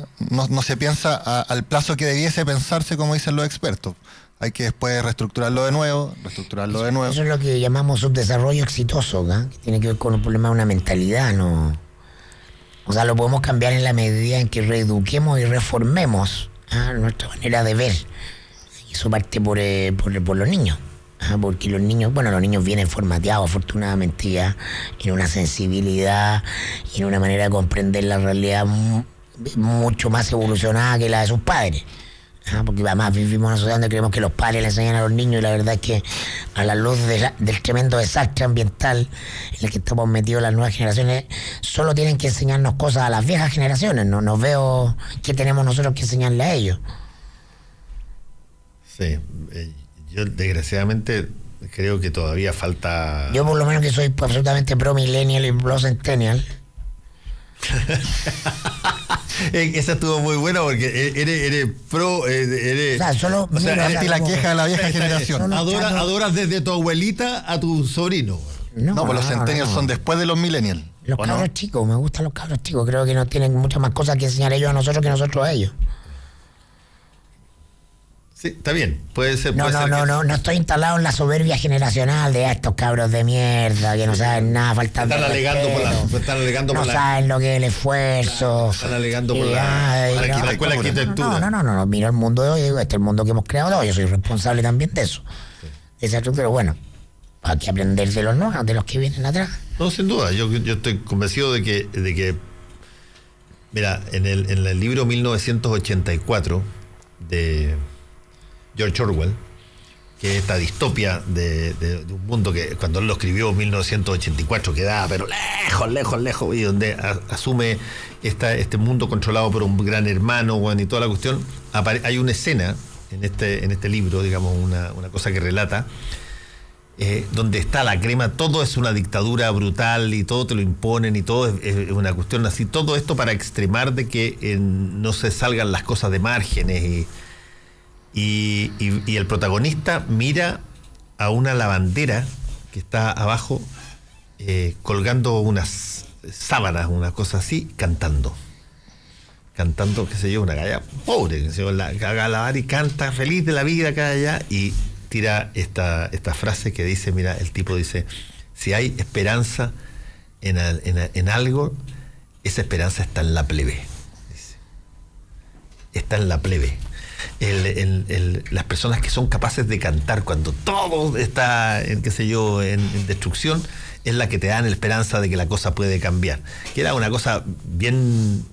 al plazo que debiese pensarse, como dicen los expertos. Hay que después reestructurarlo de nuevo. Eso es lo que llamamos subdesarrollo exitoso, ¿no? Que tiene que ver con un problema de una mentalidad, ¿no? O sea, lo podemos cambiar en la medida en que reeduquemos y reformemos nuestra manera de ver. Y eso parte por los niños. Porque los niños vienen formateados, afortunadamente, ya en una sensibilidad y en una manera de comprender la realidad mucho más evolucionada que la de sus padres. Porque además vivimos en una sociedad donde creemos que los padres le enseñan a los niños, y la verdad es que a la luz del tremendo desastre ambiental en el que estamos metidos las nuevas generaciones, solo tienen que enseñarnos cosas a las viejas generaciones. No veo qué tenemos nosotros que enseñarle a ellos. Sí, yo desgraciadamente creo que todavía falta... Yo por lo menos, que soy absolutamente pro millennial y pro centennial. Esa estuvo muy buena, porque eres pro, eres... la queja de la vieja generación. Adoras desde tu abuelita a tu sobrino. No, pues los centennials son después de los millennials. Los cabros chicos, me gustan los cabros chicos. Creo que nos tienen muchas más cosas que enseñar ellos a nosotros que nosotros a ellos. Sí, está bien, puede ser. No estoy instalado en la soberbia generacional de estos cabros de mierda que no saben nada, faltan de respeto, no saben lo que es el esfuerzo. Están alegando por la escuela de arquitectura. No, miro el mundo de hoy y digo, este es el mundo que hemos creado todos, yo soy responsable también de eso. Sí. De esa estructura, bueno, hay que aprender de los nuevos, de los que vienen atrás. No, sin duda, yo estoy convencido de que mira, en el libro 1984 de George Orwell, que es esta distopia de un mundo que cuando él lo escribió en 1984 quedaba pero lejos, y donde asume este mundo controlado por un gran hermano, y toda la cuestión, hay una escena en este libro, digamos, una cosa que relata, donde está la crema, todo es una dictadura brutal y todo te lo imponen y todo es una cuestión así, todo esto para extremar de que no se salgan las cosas de márgenes y el protagonista mira a una lavandera que está abajo colgando unas sábanas, una cosa así, cantando, qué sé yo, una galla pobre, qué sé yo, la haga lavar y canta feliz de la vida acá allá y tira esta frase que dice, mira, el tipo dice, si hay esperanza en algo, esa esperanza está en la plebe. Dice. Está en la plebe. Las personas que son capaces de cantar cuando todo está, qué sé yo, en destrucción, es la que te dan la esperanza de que la cosa puede cambiar. Que era una cosa bien,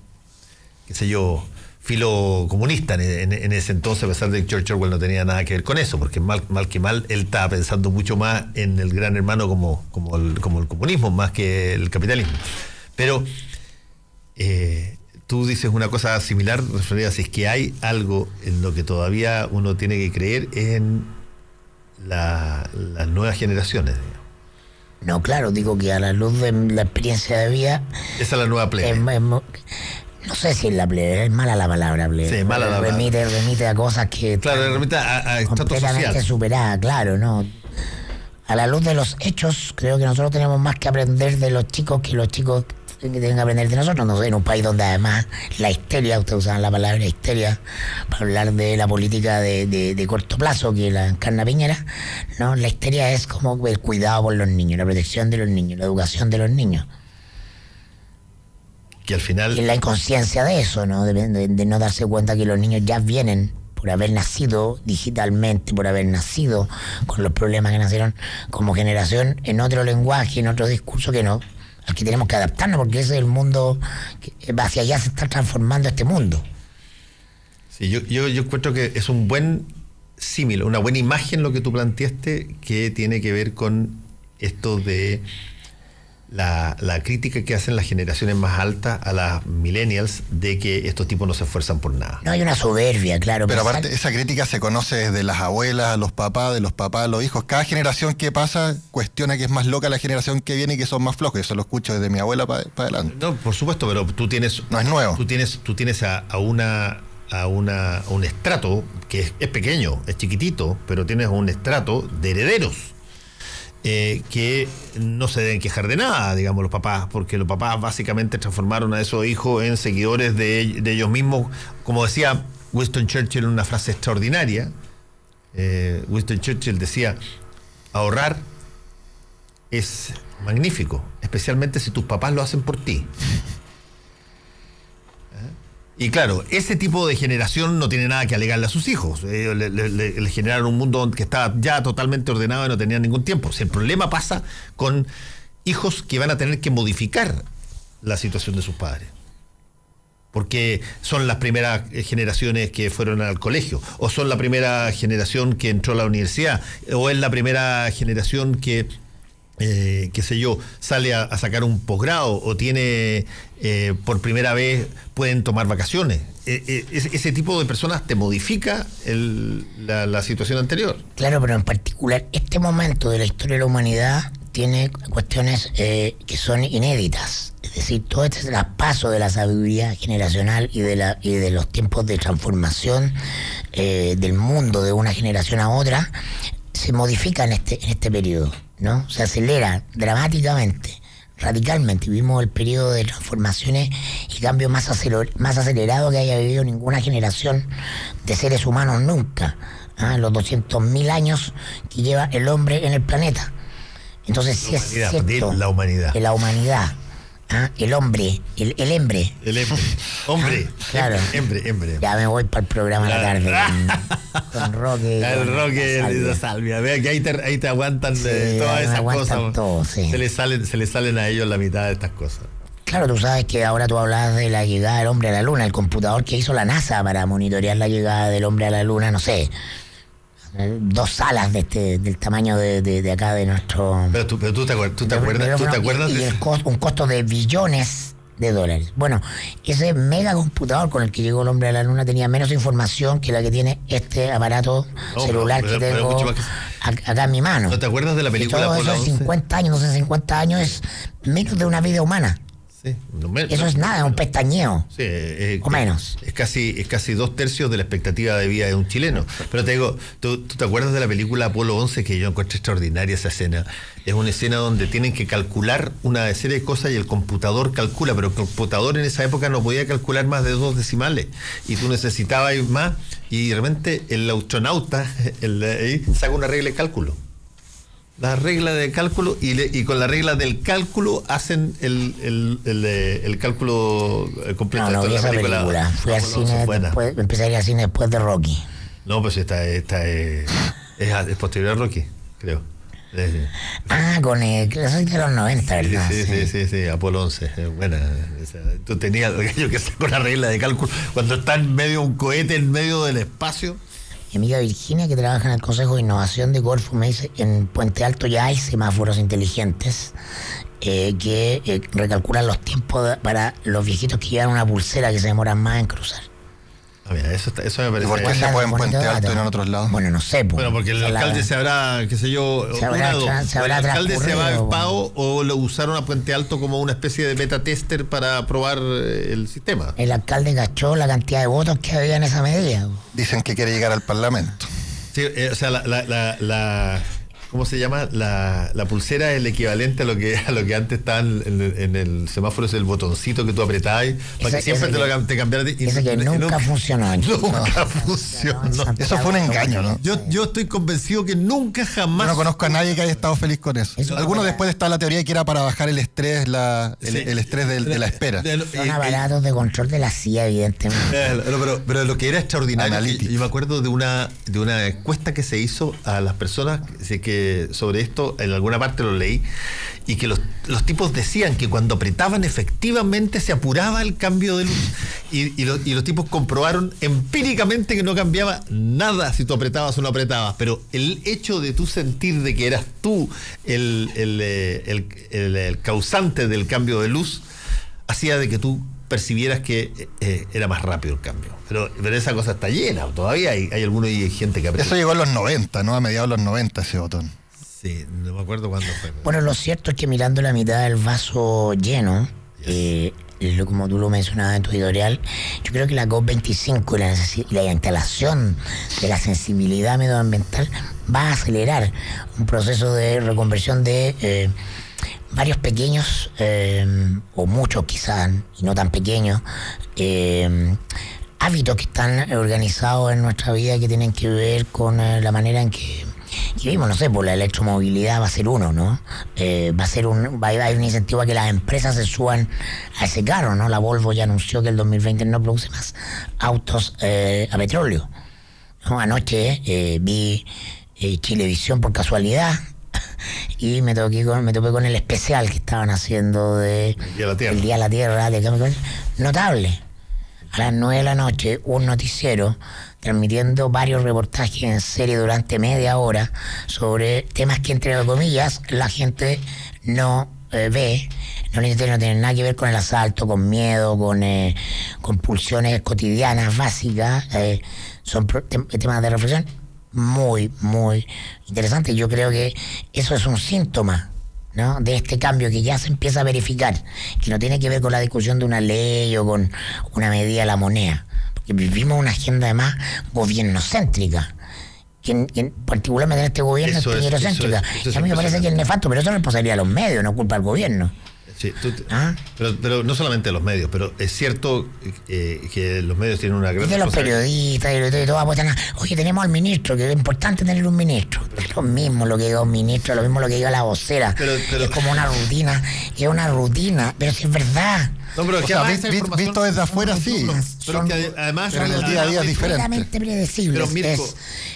qué sé yo, filo comunista en ese entonces, a pesar de que George Orwell no tenía nada que ver con eso, porque mal que mal, él estaba pensando mucho más en el gran hermano como el comunismo, más que el capitalismo. Pero tú dices una cosa similar, referida a si es que hay algo en lo que todavía uno tiene que creer en las nuevas generaciones, digamos. No, claro, digo que a la luz de la experiencia de vida... Esa es la nueva plebe. No sé si es la plebe, es mala la palabra plebe. Sí, mala la palabra. Remite a cosas que... Claro, remite a estatus completamente social. superadas, claro, ¿no? A la luz de los hechos, creo que nosotros tenemos más que aprender de los chicos que los chicos tienen que aprender de nosotros. No sé, en un país donde además la histeria, ustedes usan la palabra histeria para hablar de la política de corto plazo que la encarna Piñera, ¿no? La histeria es como el cuidado por los niños, la protección de los niños, la educación de los niños. Que al final... Y la inconsciencia de eso, ¿no? De no darse cuenta que los niños ya vienen por haber nacido digitalmente, por haber nacido con los problemas que nacieron como generación en otro lenguaje, en otro discurso que no, al que tenemos que adaptarnos, porque ese es el mundo, hacia allá se está transformando este mundo. Sí, yo encuentro que es un buen símil, una buena imagen lo que tú planteaste, que tiene que ver con esto de la crítica que hacen las generaciones más altas a las millennials de que estos tipos no se esfuerzan por nada. No, hay una soberbia, claro. Pero aparte, esa crítica se conoce desde las abuelas, los papás, de los papás a los hijos. Cada generación que pasa cuestiona que es más loca la generación que viene y que son más flojos. Eso lo escucho desde mi abuela para adelante. No, por supuesto, pero tú tienes... No es nuevo. Tú tienes a un estrato que es pequeño, es chiquitito, pero tienes un estrato de herederos. Que no se deben quejar de nada, digamos, los papás, porque los papás básicamente transformaron a esos hijos en seguidores de ellos mismos. Como decía Winston Churchill en una frase extraordinaria, Winston Churchill decía, ahorrar es magnífico, especialmente si tus papás lo hacen por ti. Y claro, ese tipo de generación no tiene nada que alegarle a sus hijos. Le generaron un mundo que estaba ya totalmente ordenado y no tenían ningún tiempo. O sea, el problema pasa con hijos que van a tener que modificar la situación de sus padres. Porque son las primeras generaciones que fueron al colegio, o son la primera generación que entró a la universidad, o es la primera generación que... qué sé yo, sale a sacar un posgrado o tiene por primera vez, pueden tomar vacaciones. Ese tipo de personas te modifica la situación anterior. Claro, pero en particular este momento de la historia de la humanidad tiene cuestiones que son inéditas. Es decir, todo este traspaso de la sabiduría generacional y de los tiempos de transformación del mundo de una generación a otra se modifica en este periodo, ¿no? Se acelera dramáticamente, radicalmente. Vivimos el periodo de transformaciones y cambios más acelerado que haya vivido ninguna generación de seres humanos nunca, los 200.000 años que lleva el hombre en el planeta. Entonces, sí es cierto, de la humanidad. De la humanidad. El hombre, el hembre. El hembre. Hombre. Claro. Hembre. Ya me voy para el programa de la tarde con Roque. El Roque y la Salvia. Vea que ahí te aguantan todas esas cosas. Todo, sí. Se les salen a ellos la mitad de estas cosas. Claro, tú sabes que ahora tú hablas de la llegada del hombre a la luna, el computador que hizo la NASA para monitorear la llegada del hombre a la luna, no sé, 2 salas del tamaño de acá de nuestro... Pero tú te acuerdas y un costo de billones de dólares. Bueno, ese megacomputador con el que llegó el hombre a la luna tenía menos información que la que tiene este aparato celular que tengo acá en mi mano. ¿No te acuerdas de la película Todo Apolo eso 11? es 50 años, no sé, 50 años es menos de una vida humana. Sí, Eso es nada, es un pestañeo. Sí, o menos. Es casi 2/3 de la expectativa de vida de un chileno. Pero te digo, ¿tú te acuerdas de la película Apolo 11? Que yo encontré extraordinaria esa escena. Es una escena donde tienen que calcular una serie de cosas y el computador calcula, pero el computador en esa época no podía calcular más de 2 decimales. Y tú necesitabas más, y de repente el astronauta ahí saca una regla de cálculo. La regla de cálculo y con la regla del cálculo hacen el cálculo completo. No vi esa película. Fui al cine después, empecé a ir al cine después de Rocky. No, pues esta es posterior a Rocky, creo. Con el soy de los 90, ¿verdad? Sí, Apolo 11, buena. Tú tenías aquello que hacer con la regla de cálculo cuando está en medio de un cohete, en medio del espacio. Mi amiga Virginia, que trabaja en el Consejo de Innovación de Corfo, me dice, en Puente Alto ya hay semáforos inteligentes que recalculan los tiempos para los viejitos que llevan una pulsera que se demoran más en cruzar. Mira, eso me parece. ¿Y por qué se puede en Puente Alto y no en otros lados? Bueno, no sé. Bueno, porque el alcalde se habrá, qué sé yo, el alcalde se va al PAO o lo usaron a Puente Alto como una especie de beta tester para probar el sistema. El alcalde cachó la cantidad de votos que había en esa medida. Dicen que quiere llegar al Parlamento. Sí, o sea, ¿cómo se llama? La pulsera es el equivalente a lo que antes estaba en el semáforo, es el botoncito que tú apretabas para que siempre te cambiara. Ese que nunca funcionó. Nunca funcionó. Eso fue un engaño, ¿no? Yo estoy convencido que nunca jamás. Yo no conozco a nadie que haya estado feliz con eso. Algunos después está la teoría que era para bajar el estrés, el estrés de la espera. Son aparatos de control de la CIA, evidentemente. Pero lo que era extraordinario, Analytics. yo me acuerdo de una encuesta que se hizo a las personas que sobre esto, en alguna parte lo leí, y que los tipos decían que cuando apretaban efectivamente se apuraba el cambio de luz, y los tipos comprobaron empíricamente que no cambiaba nada si tú apretabas o no apretabas, pero el hecho de tú sentir de que eras tú el causante del cambio de luz hacía de que tú percibieras que era más rápido el cambio. Pero esa cosa está llena, todavía hay algunos y hay gente que aprieta. Eso llegó en los 90, ¿no? A mediados de los 90 ese botón. Sí, no me acuerdo cuándo fue. Bueno, lo cierto es que mirando la mitad del vaso lleno, como tú lo mencionabas en tu editorial, yo creo que la COP25 y la instalación de la sensibilidad medioambiental va a acelerar un proceso de reconversión de varios pequeños, o muchos quizás, y no tan pequeños, hábitos que están organizados en nuestra vida que tienen que ver con la manera en que vivimos. No sé, por la electromovilidad va a ser uno, ¿no? Va a haber un incentivo a que las empresas se suban a ese carro, ¿no? La Volvo ya anunció que el 2020 no produce más autos a petróleo, ¿no? Anoche vi Chilevisión por casualidad, y me topé con el especial que estaban haciendo de el Día de la Tierra, de cambio climático. Notable. A las 9 de la noche, un noticiero transmitiendo varios reportajes en serie durante media hora sobre temas que, entre comillas, la gente no ve, no tienen nada que ver con el asalto, con miedo, con pulsiones cotidianas básicas. Son temas de reflexión muy, muy interesante. Yo creo que eso es un síntoma, ¿no?, de este cambio que ya se empieza a verificar, que no tiene que ver con la discusión de una ley o con una medida de la moneda, porque vivimos una agenda además gobernocéntrica, que particularmente en este gobierno es piñerocéntrica. A mí me parece que es nefasto, pero eso es responsabilidad de los medios, no culpa del gobierno. Sí, pero no solamente los medios, pero es cierto que los medios tienen una gran de los periodistas y de todo apuestan a, oye, tenemos al ministro, que es importante tener un ministro. Es lo mismo lo que diga un ministro, lo mismo lo que diga la vocera. Pero es como una rutina, pero si es verdad. No, pero visto desde afuera, sí. Pero que además en el día a día es diferente. Predecible.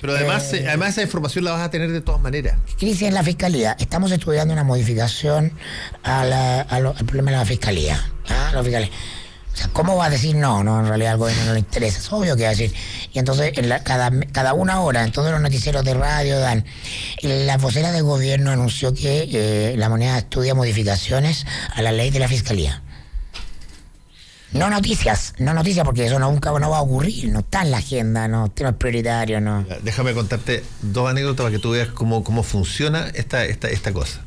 Pero además esa información la vas a tener de todas maneras. Crisis en la fiscalía. Estamos estudiando una modificación al problema de la fiscalía. La fiscalía. O sea, ¿cómo va a decir no? No, en realidad al gobierno no le interesa. Es obvio que va a decir. Y entonces, cada una hora, en todos los noticieros de radio dan. La vocera del gobierno anunció que la moneda estudia modificaciones a la ley de la fiscalía. No noticias, porque eso nunca no va a ocurrir, no está en la agenda, no es prioritario, no. Déjame contarte 2 anécdotas para que tú veas cómo funciona esta cosa.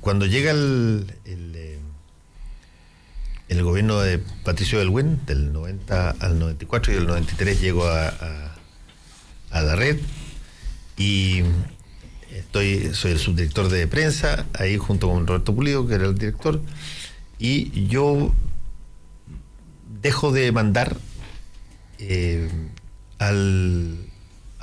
Cuando llega el gobierno de Patricio Aylwin, del 90 al 94, y del 93 llego a la red, y soy el subdirector de prensa, ahí junto con Roberto Pulido, que era el director, y yo dejo de mandar a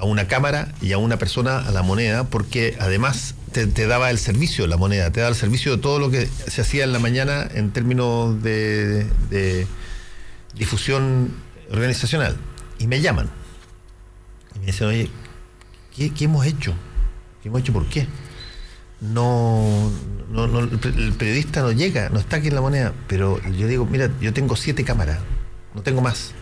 una cámara y a una persona a La Moneda, porque además te daba el servicio La Moneda, te daba el servicio de todo lo que se hacía en la mañana en términos de difusión organizacional. Y me llaman y me dicen, oye, ¿qué hemos hecho? ¿Qué hemos hecho? ¿Por qué? No, el periodista no llega, no está aquí en La Moneda. Pero yo digo, mira, yo tengo 7 cámaras, no tengo más.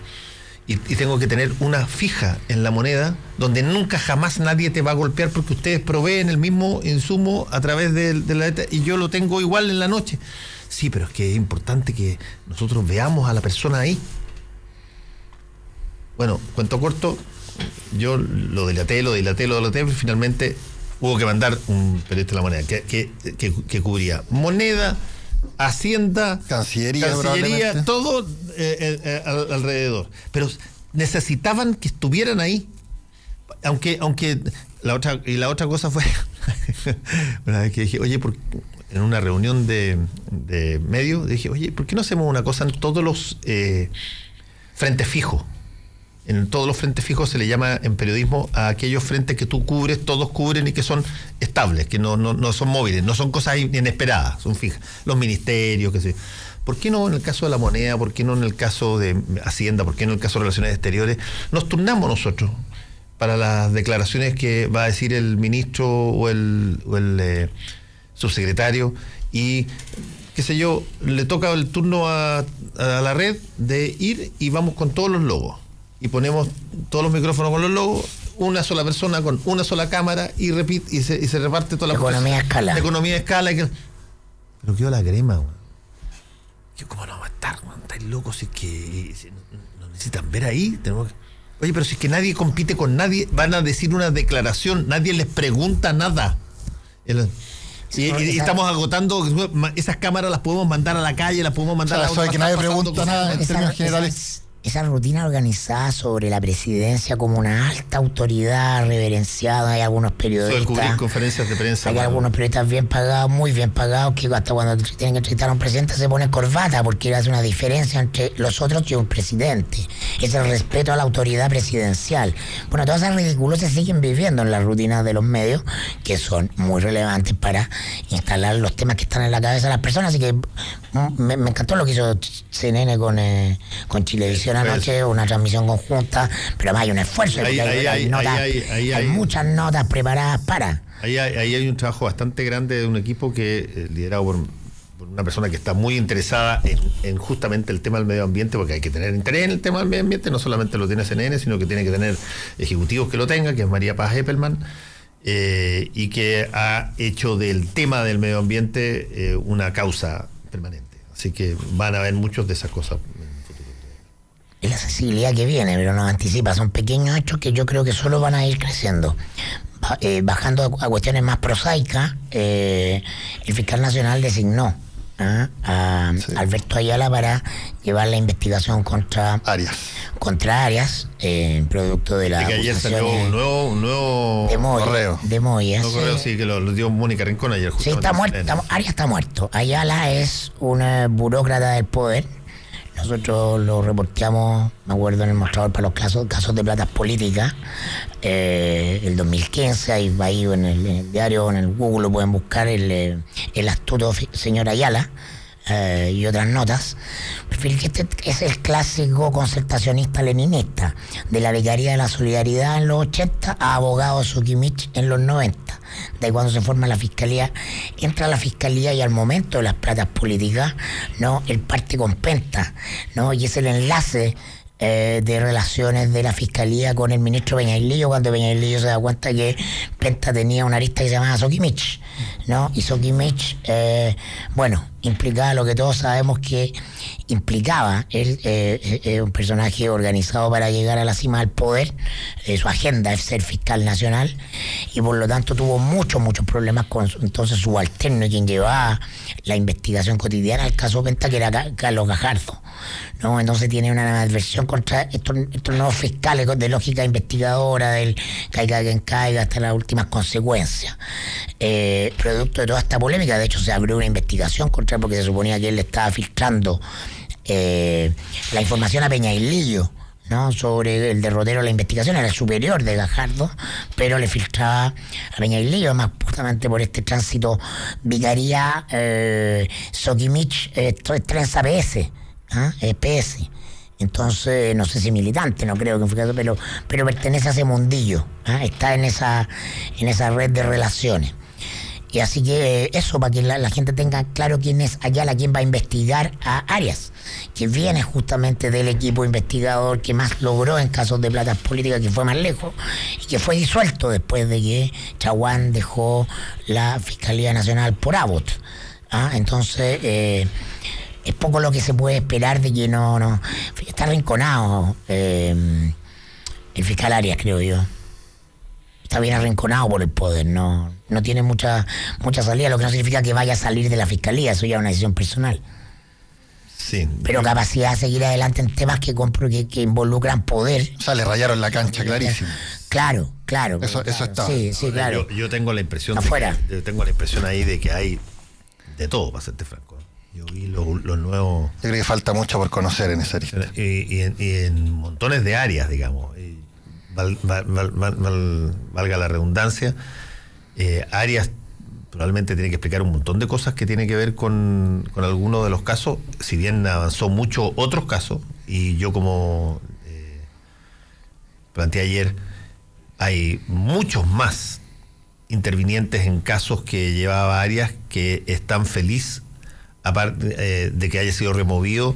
Y tengo que tener una fija en La Moneda, donde nunca jamás nadie te va a golpear, porque ustedes proveen el mismo insumo a través de la... Y yo lo tengo igual en la noche. Sí, pero es que es importante que nosotros veamos a la persona ahí. Bueno, cuento corto, yo lo dilaté, pero finalmente hubo que mandar un periodista a La Moneda que cubría Moneda, Hacienda, Cancillería, todo alrededor. Pero necesitaban que estuvieran ahí. Aunque la otra cosa fue una vez que dije, oye, en una reunión de medios, dije, oye, ¿por qué no hacemos una cosa en todos los frentes fijos? En todos los frentes fijos se le llama en periodismo a aquellos frentes que tú cubres, todos cubren y que son estables, que no son móviles, no son cosas inesperadas, son fijas. Los ministerios, qué sé yo. ¿Por qué no en el caso de La Moneda? ¿Por qué no en el caso de Hacienda? ¿Por qué no en el caso de Relaciones Exteriores? Nos turnamos nosotros para las declaraciones que va a decir el ministro o el subsecretario, y qué sé yo, le toca el turno a la red de ir y vamos con todos los logos. Y ponemos todos los micrófonos con los logos, una sola persona con una sola cámara, y repite y se reparte toda la economía de escala. La economía de escala. Pero quedó la crema, güey. ¿Cómo no va a estar, güey? ¿Estáis locos? Si es que nos necesitan ver ahí. Oye, pero si es que nadie compite con nadie, van a decir una declaración, nadie les pregunta nada. Y estamos agotando, esas cámaras las podemos mandar a la calle, las podemos mandar eso de que nadie pregunta nada en términos generales. Esa rutina organizada sobre la presidencia como una alta autoridad reverenciada, hay algunos periodistas. Cubrir conferencias de prensa. Hay algunos periodistas bien pagados, muy bien pagados, que hasta cuando tienen que entrevistar a un presidente se ponen corbata, porque hace una diferencia entre los otros y un presidente. Es el respeto a la autoridad presidencial. Bueno, todas esas ridiculos se siguen viviendo en las rutinas de los medios, que son muy relevantes para instalar los temas que están en la cabeza de las personas. Así que me encantó lo que hizo CNN con Chilevisión anoche, una transmisión conjunta, pero además hay un esfuerzo. Hay muchas notas preparadas para. Ahí hay un trabajo bastante grande de un equipo que liderado por una persona que está muy interesada en justamente el tema del medio ambiente, porque hay que tener interés en el tema del medio ambiente, no solamente lo tiene CNN, sino que tiene que tener ejecutivos que lo tengan, que es María Paz Eppelman, y que ha hecho del tema del medio ambiente una causa permanente. Así que van a haber muchos de esas cosas. Es la sensibilidad que viene, pero nos anticipa. Son pequeños hechos que yo creo que solo van a ir creciendo. Bajando a cuestiones más prosaicas, el fiscal nacional designó a Alberto Ayala para llevar la investigación contra Arias, producto de la que ayer salió un nuevo correo. De Moya. Un correo, sí, que lo dio Mónica Rincón ayer. Sí, está muerto. Arias está muerto. Ayala es una burócrata del poder. Nosotros lo reporteamos, me acuerdo, en el mostrador para los casos de platas políticas, el 2015, ahí en el diario, en el Google lo pueden buscar, el astuto señor Ayala, y otras notas. Perfil que este es el clásico concertacionista leninista, de la Vicaría de la Solidaridad en los 80 a abogado Sukimich en los 90. De ahí cuando se forma la fiscalía, entra a la fiscalía y al momento de las platas políticas, ¿no? Él parte con Penta, ¿no? Y es el enlace de relaciones de la fiscalía con el ministro Peñailillo, cuando Peñailillo se da cuenta que Penta tenía una arista que se llamaba Sokimich, ¿no? Y Sokimich, implicaba lo que todos sabemos que implicaba. Él es un personaje organizado para llegar a la cima del poder. Su agenda es ser fiscal nacional y por lo tanto tuvo muchos problemas con entonces subalterno, quien llevaba la investigación cotidiana del caso Penta, que era Carlos Gajardo, ¿no? Entonces tiene una adversión contra estos nuevos fiscales de lógica investigadora, del caiga quien caiga hasta las últimas consecuencias. Producto de toda esta polémica, de hecho se abrió una investigación contra él porque se suponía que él le estaba filtrando la información a Peñailillo, ¿no? Sobre el derrotero de la investigación. Era el superior de Gajardo, pero le filtraba a Peñailillo, además justamente por este tránsito vicaría Sokimich, trenza PS, PS. Entonces, no sé si militante, no creo que fue caso, pero pertenece a ese mundillo, está en esa red de relaciones. Y así que eso, para que la gente tenga claro quién es Ayala, quién va a investigar a Arias, que viene justamente del equipo investigador que más logró en casos de platas políticas, que fue más lejos, y que fue disuelto después de que Chaguán dejó la Fiscalía Nacional por Abbott. Entonces, es poco lo que se puede esperar de que no está arrinconado el fiscal Arias, creo yo. Está bien arrinconado por el poder, no tiene mucha salida, lo que no significa que vaya a salir de la fiscalía, eso ya es una decisión personal. Sí. Pero capacidad de seguir adelante en temas que involucran poder. O sea, le rayaron la cancha, clarísimo. Claro. Eso está. Sí, claro. Yo tengo la impresión ahí de que hay de todo, para serte franco. Yo vi los nuevos. Yo creo que falta mucho por conocer en esa lista. Y en montones de áreas, digamos. Valga la redundancia, Arias probablemente tiene que explicar un montón de cosas que tiene que ver con algunos de los casos, si bien avanzó mucho otros casos, y yo como planteé ayer, hay muchos más intervinientes en casos que llevaba Arias que están felices, aparte de que haya sido removido,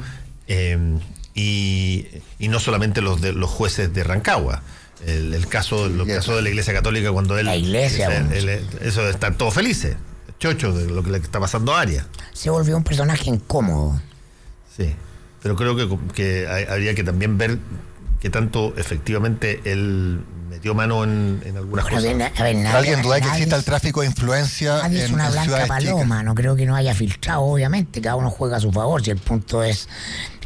y no solamente los jueces de Rancagua. Los casos de la Iglesia Católica, cuando él... La Iglesia, eso de estar todos felices, chocho de lo que le está pasando a Arias. Se volvió un personaje incómodo. Sí, pero creo que habría que también ver qué tanto efectivamente él metió mano en algunas cosas. ¿Alguien duda que exista el tráfico de influencia nadie es una blanca paloma, chicas? No creo que no haya filtrado, obviamente, cada uno juega a su favor, si el punto es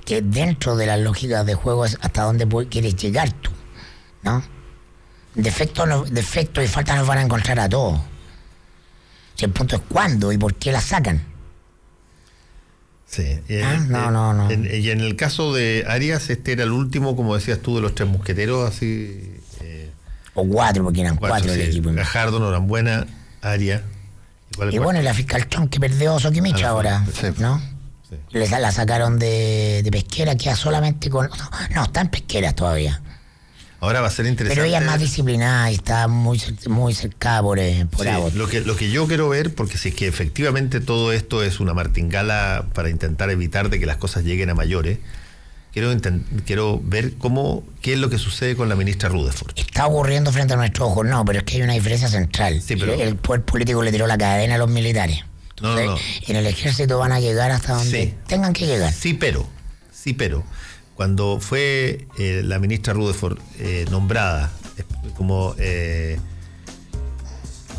que dentro de las lógicas de juego es hasta dónde quieres llegar tú, ¿no? Defectos y faltas nos van a encontrar a todos. Si el punto es cuándo y por qué la sacan. Sí. No. Y en el caso de Arias, este era el último, como decías tú, de los tres mosqueteros, así... o cuatro, porque eran cuatro del equipo. Gajardo, Norambuena, Arias. Y bueno, y la fiscal Chon que perdió Sokimich ahora, sí. ¿No? Sí. La sacaron de Pesquera, queda solamente con... No, está en Pesquera todavía. Ahora va a ser interesante. Pero ella es más disciplinada y está muy cercada por Abbott. Lo que yo quiero ver, porque si es que efectivamente todo esto es una martingala para intentar evitar de que las cosas lleguen a mayores, quiero ver qué es lo que sucede con la ministra Rutherford. Está ocurriendo frente a nuestros ojos, no, pero es que hay una diferencia central. Sí, pero... el poder político le tiró la cadena a los militares. Entonces, no. En el ejército van a llegar hasta donde tengan que llegar. Sí, pero cuando fue la ministra Rutherford nombrada como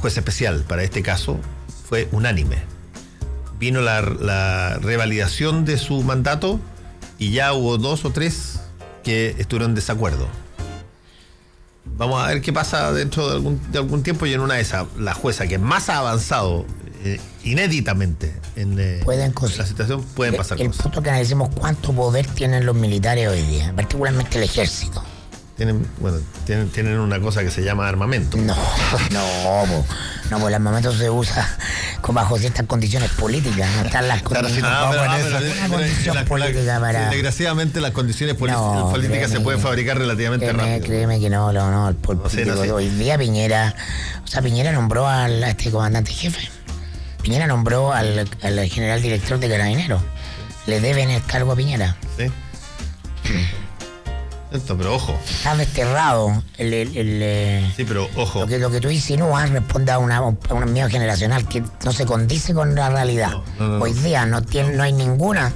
juez especial para este caso, fue unánime. Vino la revalidación de su mandato y ya hubo 2 o 3 que estuvieron en desacuerdo. Vamos a ver qué pasa dentro de algún tiempo, y en una de esas, la jueza que más ha avanzado inéditamente en la situación, pueden pasar cosas. El punto que analicemos cuánto poder tienen los militares hoy día, particularmente el ejército. Tienen una cosa que se llama armamento. No, el armamento se usa bajo ciertas condiciones políticas, no están las condiciones. Desgraciadamente las condiciones políticas se pueden fabricar relativamente rápido. Créeme que no, el político. Hoy día Piñera nombró al comandante jefe. Piñera nombró al general director de Carabineros. Le deben el cargo a Piñera. Sí. Pero ojo. Está desterrado. Sí, pero ojo. Lo que tú insinúas responde a un miedo generacional que no se condice con la realidad. No. Hoy día no hay ninguna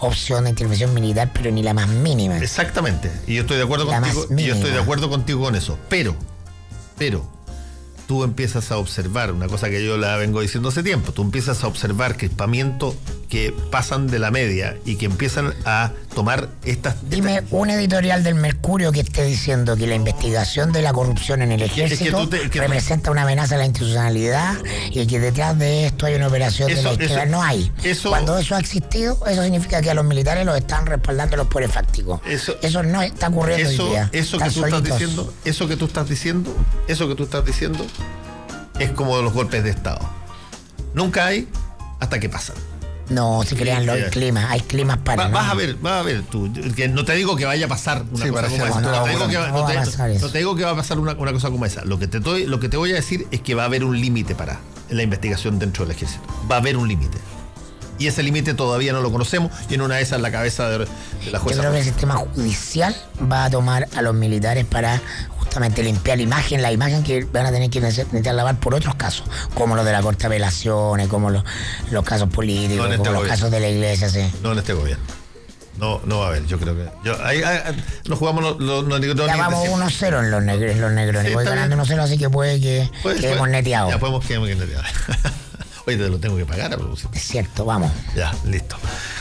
opción de intervención militar, pero ni la más mínima. Exactamente. Y yo estoy de acuerdo contigo. Y yo estoy de acuerdo contigo con eso. Pero, tú empiezas a observar una cosa que yo la vengo diciendo hace tiempo. Tú empiezas a observar crispamientos que pasan de la media y que empiezan a tomar Dime un editorial del Mercurio que esté diciendo que la investigación de la corrupción en el ejército representa una amenaza a la institucionalidad y que detrás de esto hay una operación de la izquierda. No hay. Cuando eso ha existido, eso significa que a los militares los están respaldando los poderes fácticos. Eso no está ocurriendo hoy día. Eso que tú estás diciendo es como los golpes de Estado. Nunca hay hasta que pasan. No, se crean los climas, hay climas para. Vas a ver tú. Que no te digo que vaya a pasar una cosa como esa. No te digo que va a pasar una cosa como esa. Lo que te voy a decir es que va a haber un límite para la investigación dentro del ejército. Va a haber un límite. Y ese límite todavía no lo conocemos, y en una de esas en la cabeza de la jueza. Yo creo que el sistema judicial va a tomar a los militares para justamente limpiar la imagen que van a tener que necesitar lavar por otros casos, como los de la Corte de Apelaciones, como los casos políticos, como los casos de la iglesia. Sí. No en este gobierno. No va a haber, yo creo que. Nos jugamos los negrones. Ya vamos 1-0 en los negrones. Sí, voy ganando 1-0, así que puede que quedemos neteados. Ya podemos quedar neteados. Oye, te lo tengo que pagar a propósito. Es cierto, vamos. Ya, listo.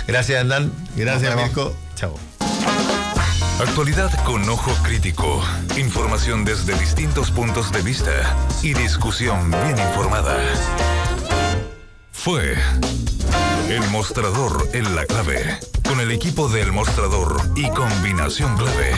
Gracias, Hernán. Gracias, Mirko. Chao. Actualidad con ojo crítico. Información desde distintos puntos de vista y discusión bien informada. Fue El Mostrador en la Clave, con el equipo del Mostrador y Combinación Clave.